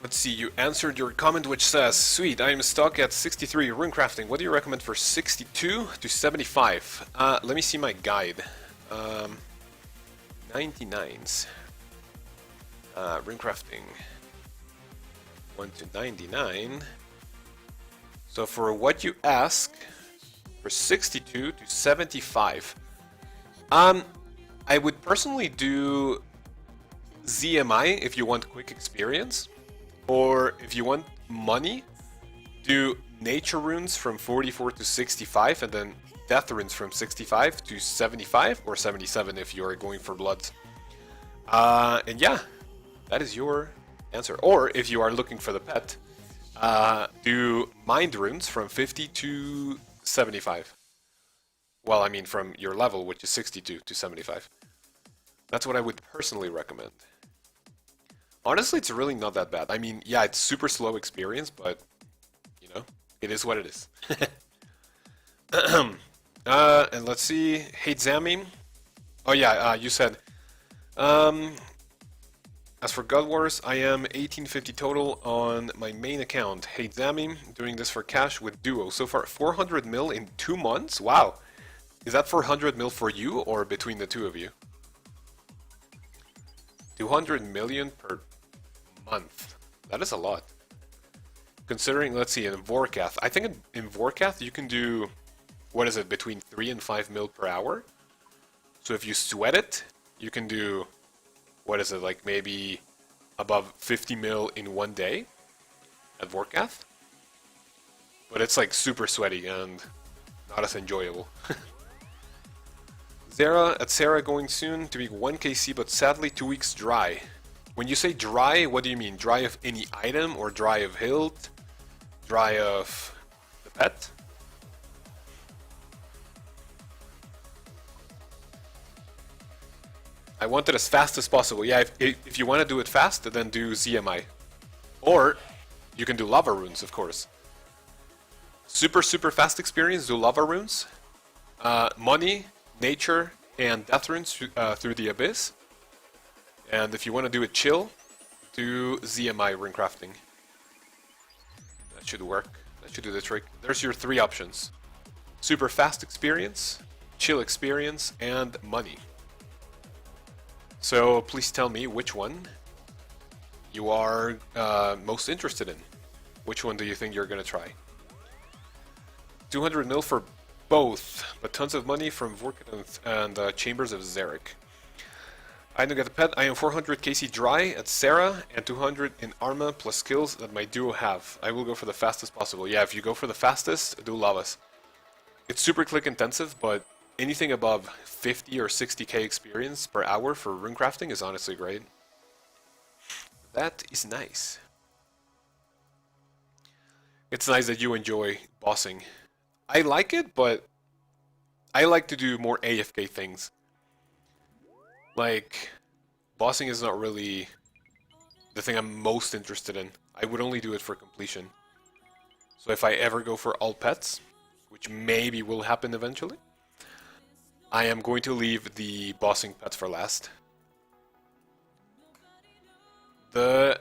Speaker 1: Let's see, you answered your comment which says, sweet, I am stuck at 63 runecrafting. What do you recommend for 62 to 75? Let me see my guide. 99s. Runecrafting 1 to 99. So for what you ask, for 62 to 75, I would personally do ZMI if you want quick experience, or if you want money, do nature runes from 44 to 65, and then death runes from 65 to 75 or 77 if you're going for bloods. And yeah, that is your answer. Or if you are looking for the pet, do mind runes from 50 to 75. Well, I mean from your level, which is 62 to 75. That's what I would personally recommend. Honestly, it's really not that bad. I mean, yeah, it's super slow experience, but, you know, it is what it is. And let's see, Hate Zami. Oh yeah, you said, as for God Wars, I am 1850 total on my main account. Hate Zami, doing this for cash with Duo. So far, 400 mil in 2 months? Wow. Is that 400 mil for you or between the two of you? 200 million per month. That is a lot. Considering, let's see, in Vorkath, I think in Vorkath you can do, what is it, between 3 and 5 mil per hour? So if you sweat it, you can do, what is it, like maybe above 50 mil in 1 day at Vorkath? But it's like super sweaty and not as enjoyable. Sarah going soon to be 1 KC, but sadly 2 weeks dry. When you say dry, what do you mean? Dry of any item or dry of hilt? Dry of the pet? I want it as fast as possible. Yeah, if you want to do it fast, then do ZMI. Or you can do lava runes, of course. Super fast experience, do lava runes. Money, nature, and death runes through the abyss. And if you want to do it chill, do ZMI runecrafting. That should work. That should do the trick. There's your 3 options. Super fast experience, chill experience, and money. So please tell me which one you are most interested in. Which one do you think you're going to try? 200 mil for both, but tons of money from Vorkut and Chambers of Zarek. I don't get the pet. I am 400 KC dry at Sarah and 200 in Arma plus skills that my duo have. I will go for the fastest possible. Yeah, if you go for the fastest, do Lavas. It's super click intensive, but anything above 50 or 60k experience per hour for runecrafting is honestly great. That is nice. It's nice that you enjoy bossing. I like it, but I like to do more AFK things. Like, bossing is not really the thing I'm most interested in. I would only do it for completion. So if I ever go for all pets, which maybe will happen eventually, I am going to leave the bossing pets for last. The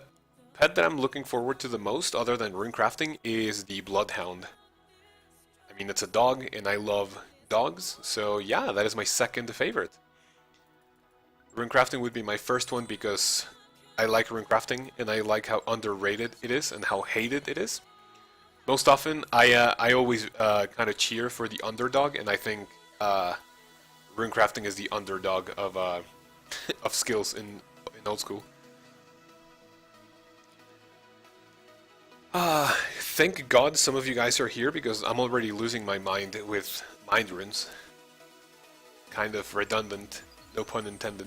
Speaker 1: pet that I'm looking forward to the most, other than runecrafting, is the Bloodhound. I mean, it's a dog, and I love dogs, so yeah, that is my second favorite. Runecrafting would be my first one because I like runecrafting, and I like how underrated it is and how hated it is. Most often, I always kind of cheer for the underdog, and I think runecrafting is the underdog of of skills in old school. Thank God some of you guys are here because I'm already losing my mind with mind runes. Kind of redundant, no pun intended.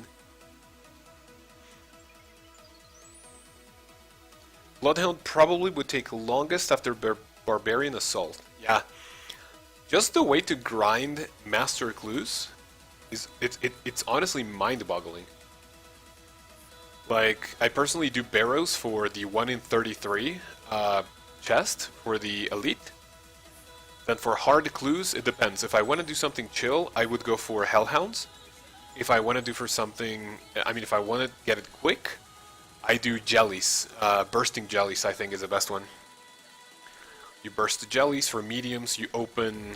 Speaker 1: Bloodhound probably would take longest after Barbarian Assault. Yeah. Just the way to grind Master Clues is it's honestly mind-boggling. Like, I personally do Barrows for the 1 in 33 chest for the Elite. Then for hard clues, it depends. If I want to do something chill, I would go for Hellhounds. If I want to do for something, I mean, if I want to get it quick, I do Jellies. Bursting Jellies, I think, is the best one. You burst the Jellies. For mediums, you open,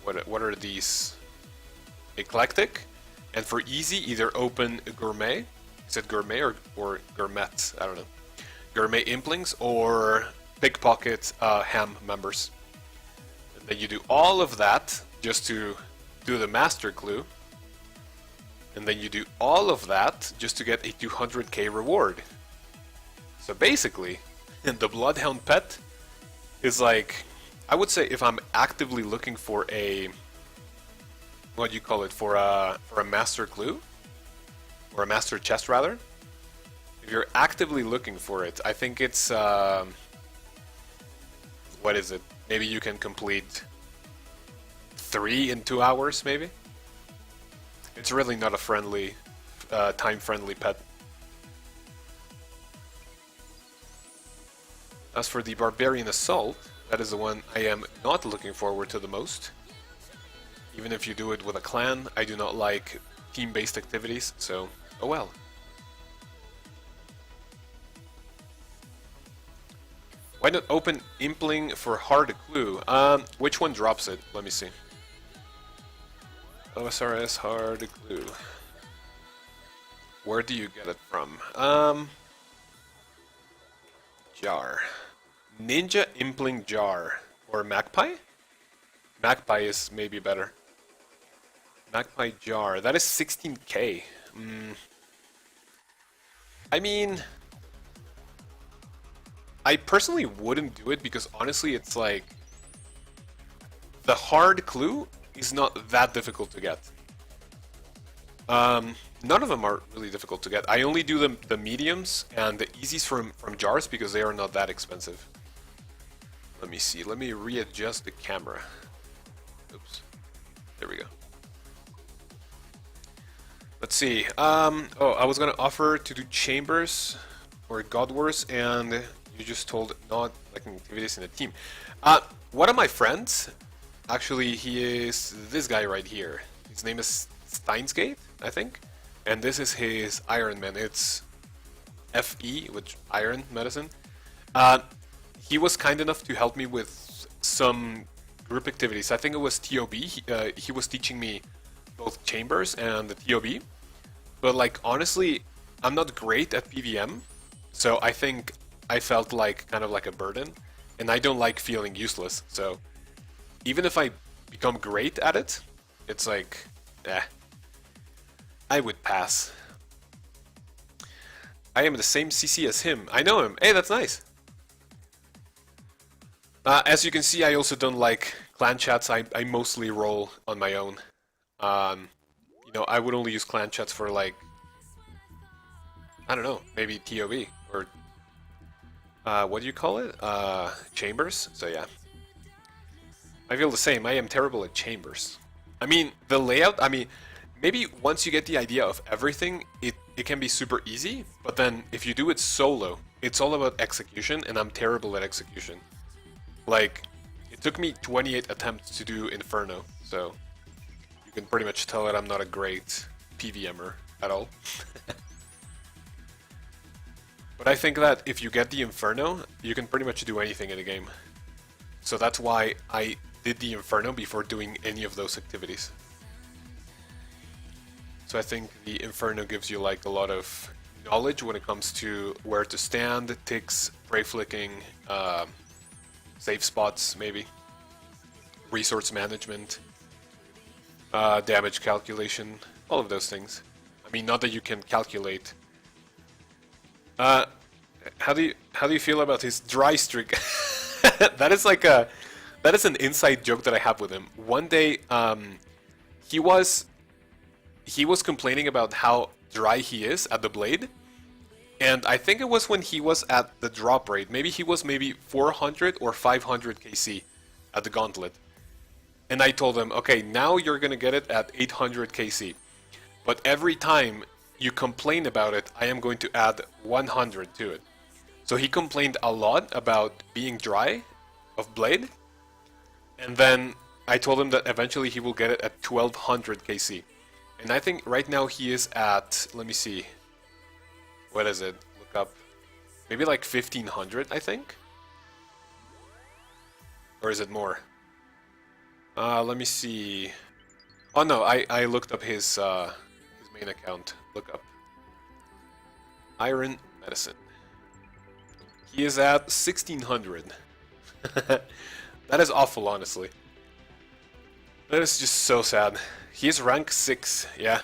Speaker 1: what are these? Eclectic. And for easy, either open Gourmet. Is it Gourmet or Gourmet? I don't know. Gourmet Implings or Pickpocket Ham members. And then you do all of that just to do the Master Clue. And then you do all of that just to get a 200k reward. So basically, the Bloodhound pet is like, I would say if I'm actively looking for a, what do you call it, for a Master Clue? Or a Master Chest rather? If you're actively looking for it, I think it's, what is it? Maybe you can complete 3 in 2 hours, maybe? It's really not a friendly, time-friendly pet. As for the Barbarian Assault, that is the one I am not looking forward to the most. Even if you do it with a clan, I do not like team-based activities, so oh well. Why not open Impling for hard clue? Which one drops it? Let me see. OSRS hard clue. Where do you get it from? Jar. Ninja Impling Jar. Or Magpie? Magpie is maybe better. Magpie Jar. That is 16k. I mean, I personally wouldn't do it because honestly it's like the hard clue is not that difficult to get. None of them are really difficult to get. I only do the mediums and the easies from jars because they are not that expensive. Let me see. Let me readjust the camera. Oops. There we go. Let's see. Oh, I was gonna offer to do chambers or God Wars, and you just told not liking activities in the team. One of my friends, actually, he is this guy right here. His name is Steinsgate, I think, and this is his Iron Man. It's FE, which Iron Medicine. He was kind enough to help me with some group activities. I think it was TOB. He was teaching me both chambers and the TOB. But like honestly, I'm not great at PVM, so I think I felt like kind of like a burden, and I don't like feeling useless. So even if I become great at it, it's like, I would pass. I am the same CC as him. I know him. Hey, that's nice. As you can see, I also don't like clan chats. I mostly roll on my own. You know, I would only use clan chats for like, I don't know, maybe TOB or what do you call it? Chambers. So yeah, I feel the same. I am terrible at chambers. I mean, the layout, I mean, maybe once you get the idea of everything, it can be super easy, but then if you do it solo, it's all about execution, and I'm terrible at execution. Like, it took me 28 attempts to do Inferno, so you can pretty much tell that I'm not a great PVMer at all. But I think that if you get the Inferno, you can pretty much do anything in the game. So that's why I did the Inferno before doing any of those activities. So I think the Inferno gives you like a lot of knowledge when it comes to where to stand, ticks, spray flicking, safe spots maybe, resource management, damage calculation, all of those things. I mean, not that you can calculate. How do you feel about his dry streak? That is an inside joke that I have with him. One day, he was complaining about how dry he is at the blade, and I think it was when he was at the drop rate. Maybe he was 400 or 500 KC at the gauntlet, and I told him, okay, now you're gonna get it at 800 KC, but every time you complain about it, I am going to add 100 to it. So he complained a lot about being dry of blade, and then I told him that eventually he will get it at 1200 KC. And I think right now he is at, let me see, what is it? Look up. Maybe like 1500, I think? Or is it more? Let me see. Oh no, I looked up his main account. Look up. Iron Medicine. He is at 1600. That is awful, honestly. That is just so sad. He is rank 6, yeah.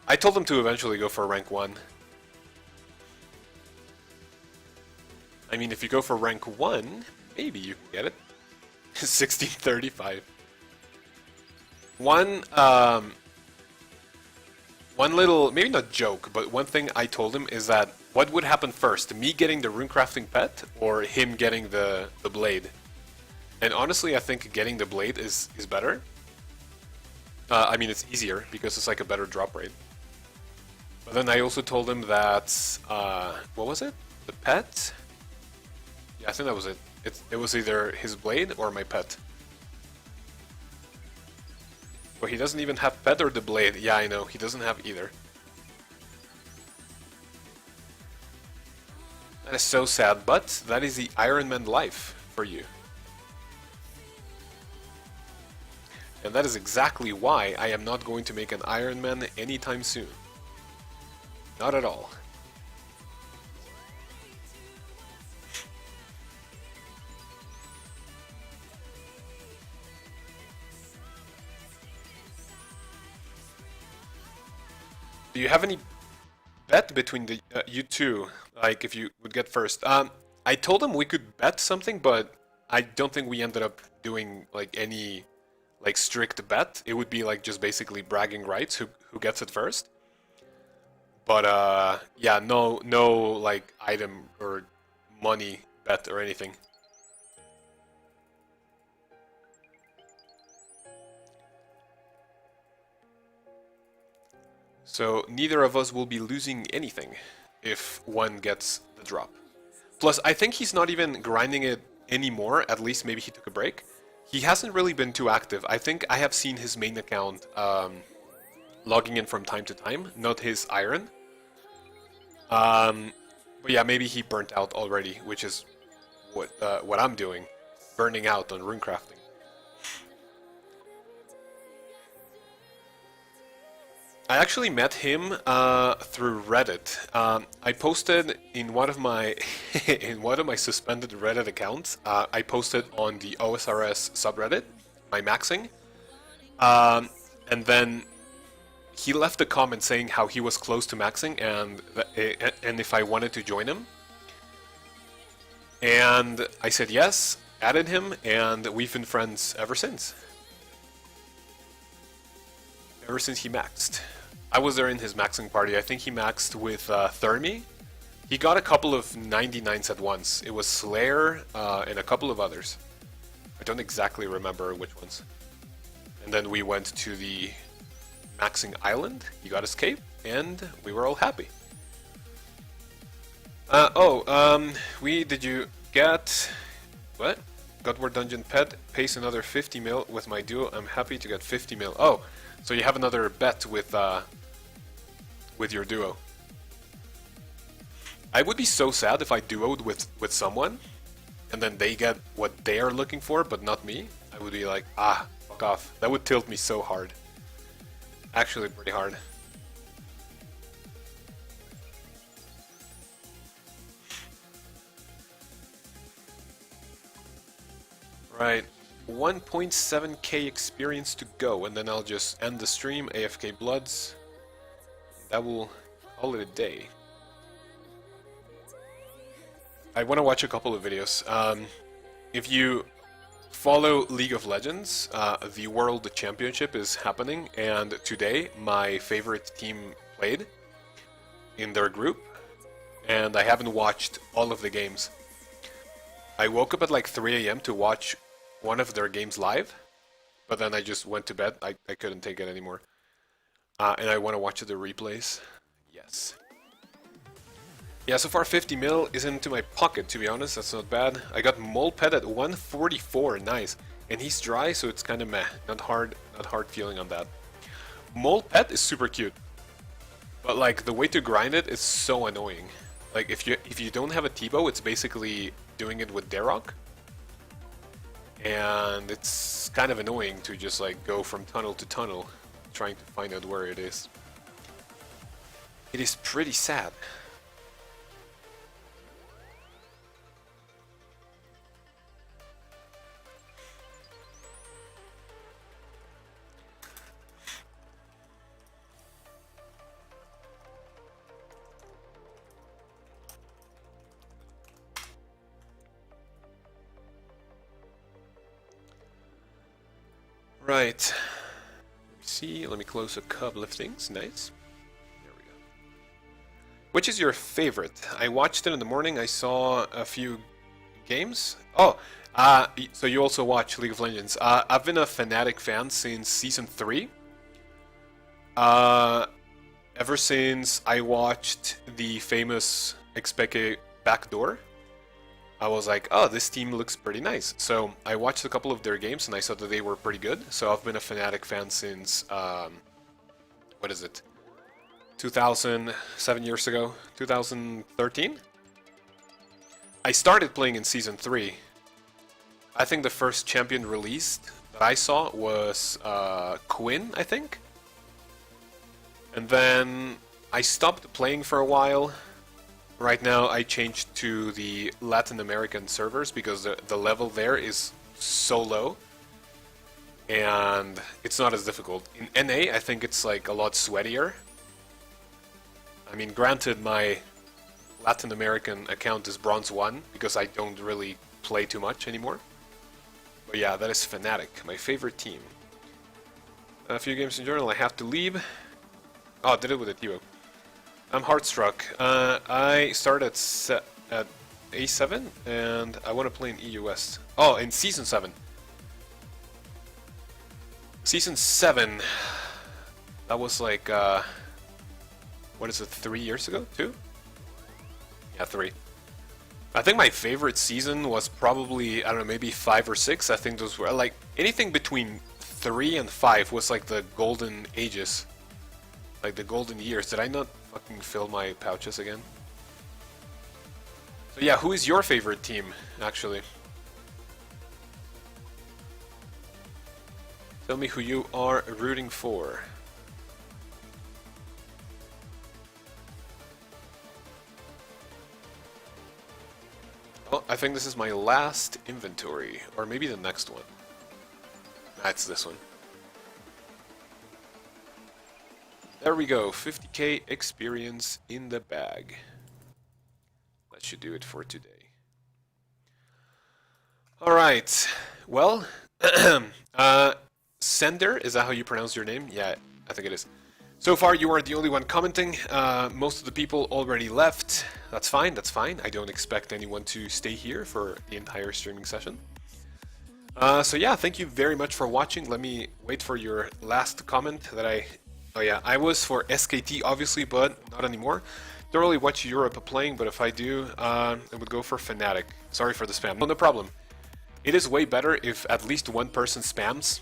Speaker 1: I told him to eventually go for rank 1. I mean, if you go for rank 1, maybe you can get it. 1635. One little, maybe not joke, but one thing I told him is that what would happen first, me getting the runecrafting pet or him getting the blade? And honestly, I think getting the blade is better. I mean, it's easier because it's like a better drop rate. But then I also told him that, what was it? The pet? Yeah, I think that was it. It was either his blade or my pet. Well, he doesn't even have pet or the blade. Yeah, I know, he doesn't have either. That is so sad, but that is the Iron Man life for you. And that is exactly why I am not going to make an Iron Man anytime soon. Not at all. Do you have any bet between the you two? Like, if you would get first. I told him we could bet something, but I don't think we ended up doing like any like strict bet. It would be like just basically bragging rights who gets it first. But yeah, no like item or money bet or anything. So neither of us will be losing anything if one gets the drop. Plus, I think he's not even grinding it anymore, at least maybe he took a break. He hasn't really been too active. I think I have seen his main account logging in from time to time, not his iron. But yeah, maybe he burnt out already, which is what I'm doing, burning out on runecrafting. I actually met him through Reddit. I posted in one of my suspended Reddit accounts. I posted on the OSRS subreddit my maxing, and then he left a comment saying how he was close to maxing and if I wanted to join him. And I said yes, added him, and we've been friends ever since. Ever since he maxed. I was there in his maxing party. I think he maxed with Thermi, He got a couple of 99s at once. It was Slayer and a couple of others. I don't exactly remember which ones. And then we went to the maxing island. He got escape, and we were all happy. Did you get what? Godward Dungeon Pet pays another 50 mil with my duo. I'm happy to get 50 mil. Oh, so you have another bet with your duo. I would be so sad if I duoed with someone, and then they get what they are looking for, but not me. I would be like, fuck off. That would tilt me so hard. Actually, pretty hard. Right, 1.7k experience to go, and then I'll just end the stream, AFK Bloods. That will call it a day. I want to watch a couple of videos. If you follow League of Legends, the World Championship is happening, and today my favorite team played in their group, and I haven't watched all of the games. I woke up at like 3 AM to watch one of their games live, but then I just went to bed. I couldn't take it anymore. And I want to watch the replays. Yes. Yeah, so far 50 mil is into my pocket, to be honest. That's not bad. I got Molpet at 144, nice. And he's dry, so it's kind of meh. Not hard feeling on that. Molpet is super cute, but like the way to grind it is so annoying. Like if you don't have a T-bow, it's basically doing it with Darok. And it's kind of annoying to just like go from tunnel to tunnel trying to find out where it is. It is pretty sad. Right. Let me close a couple of things. Nice. There we go. Which is your favorite? I watched it in the morning. I saw a few games. Oh, so you also watch League of Legends. I've been a Fnatic fan since Season 3. Ever since I watched the famous Expeke backdoor. I was like, oh, this team looks pretty nice. So I watched a couple of their games and I saw that they were pretty good. So I've been a Fnatic fan since, 7 years ago, 2013? I started playing in Season 3. I think the first champion released that I saw was Quinn, I think. And then I stopped playing for a while. Right now I changed to the Latin American servers because the level there is so low and it's not as difficult. In NA I think it's like a lot sweatier. I mean, granted, my Latin American account is Bronze 1 because I don't really play too much anymore. But yeah, that is Fnatic, my favorite team. A few games in general, I have to leave. Oh, I did it with a T-bow. I'm Heartstruck. I started at A7 and I want to play in EU West. Oh, in Season 7. Season 7. That was like, what is it, 3 years ago? 2? Yeah, 3. I think my favorite season was probably, I don't know, maybe 5 or 6. I think those were, like, anything between 3 and 5 was like the golden ages. Like the golden years. Did I not fucking fill my pouches again? So yeah, who is your favorite team, actually? Tell me who you are rooting for. Oh, I think this is my last inventory. Or maybe the next one. That's this one. There we go, 50k experience in the bag. That should do it for today. Alright, well, Sender, is that how you pronounce your name? Yeah, I think it is. So far, you are the only one commenting. Most of the people already left. That's fine, that's fine. I don't expect anyone to stay here for the entire streaming session. So yeah, thank you very much for watching. Let me wait for your last comment that oh yeah, I was for SKT obviously, but not anymore. Don't really watch Europe playing, but if I do, I would go for Fnatic. Sorry for the spam. No problem. It is way better if at least one person spams.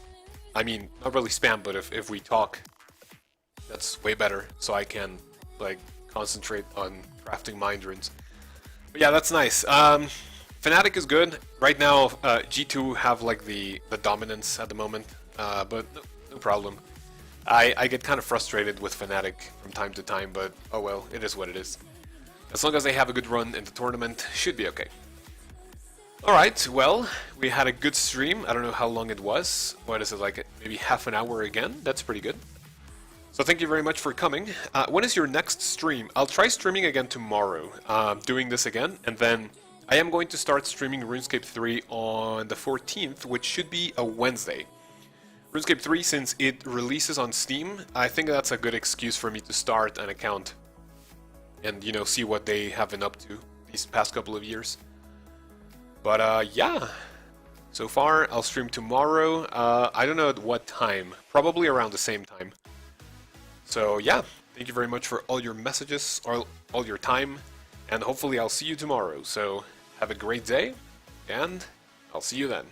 Speaker 1: I mean, not really spam, but if we talk, that's way better. So I can like concentrate on crafting mind runes. But yeah, that's nice. Fnatic is good. Right now, G2 have like the dominance at the moment, but no problem. I get kind of frustrated with Fnatic from time to time, but oh well, it is what it is. As long as they have a good run in the tournament, should be okay. Alright, well, we had a good stream. I don't know how long it was. What is it, like maybe half an hour again? That's pretty good. So thank you very much for coming. When is your next stream? I'll try streaming again tomorrow, doing this again, and then I am going to start streaming RuneScape 3 on the 14th, which should be a Wednesday. RuneScape 3, since it releases on Steam, I think that's a good excuse for me to start an account and, you know, see what they have been up to these past couple of years. But yeah, so far I'll stream tomorrow. I don't know at what time, probably around the same time. So yeah, thank you very much for all your messages, or all your time, and hopefully I'll see you tomorrow. So have a great day, and I'll see you then.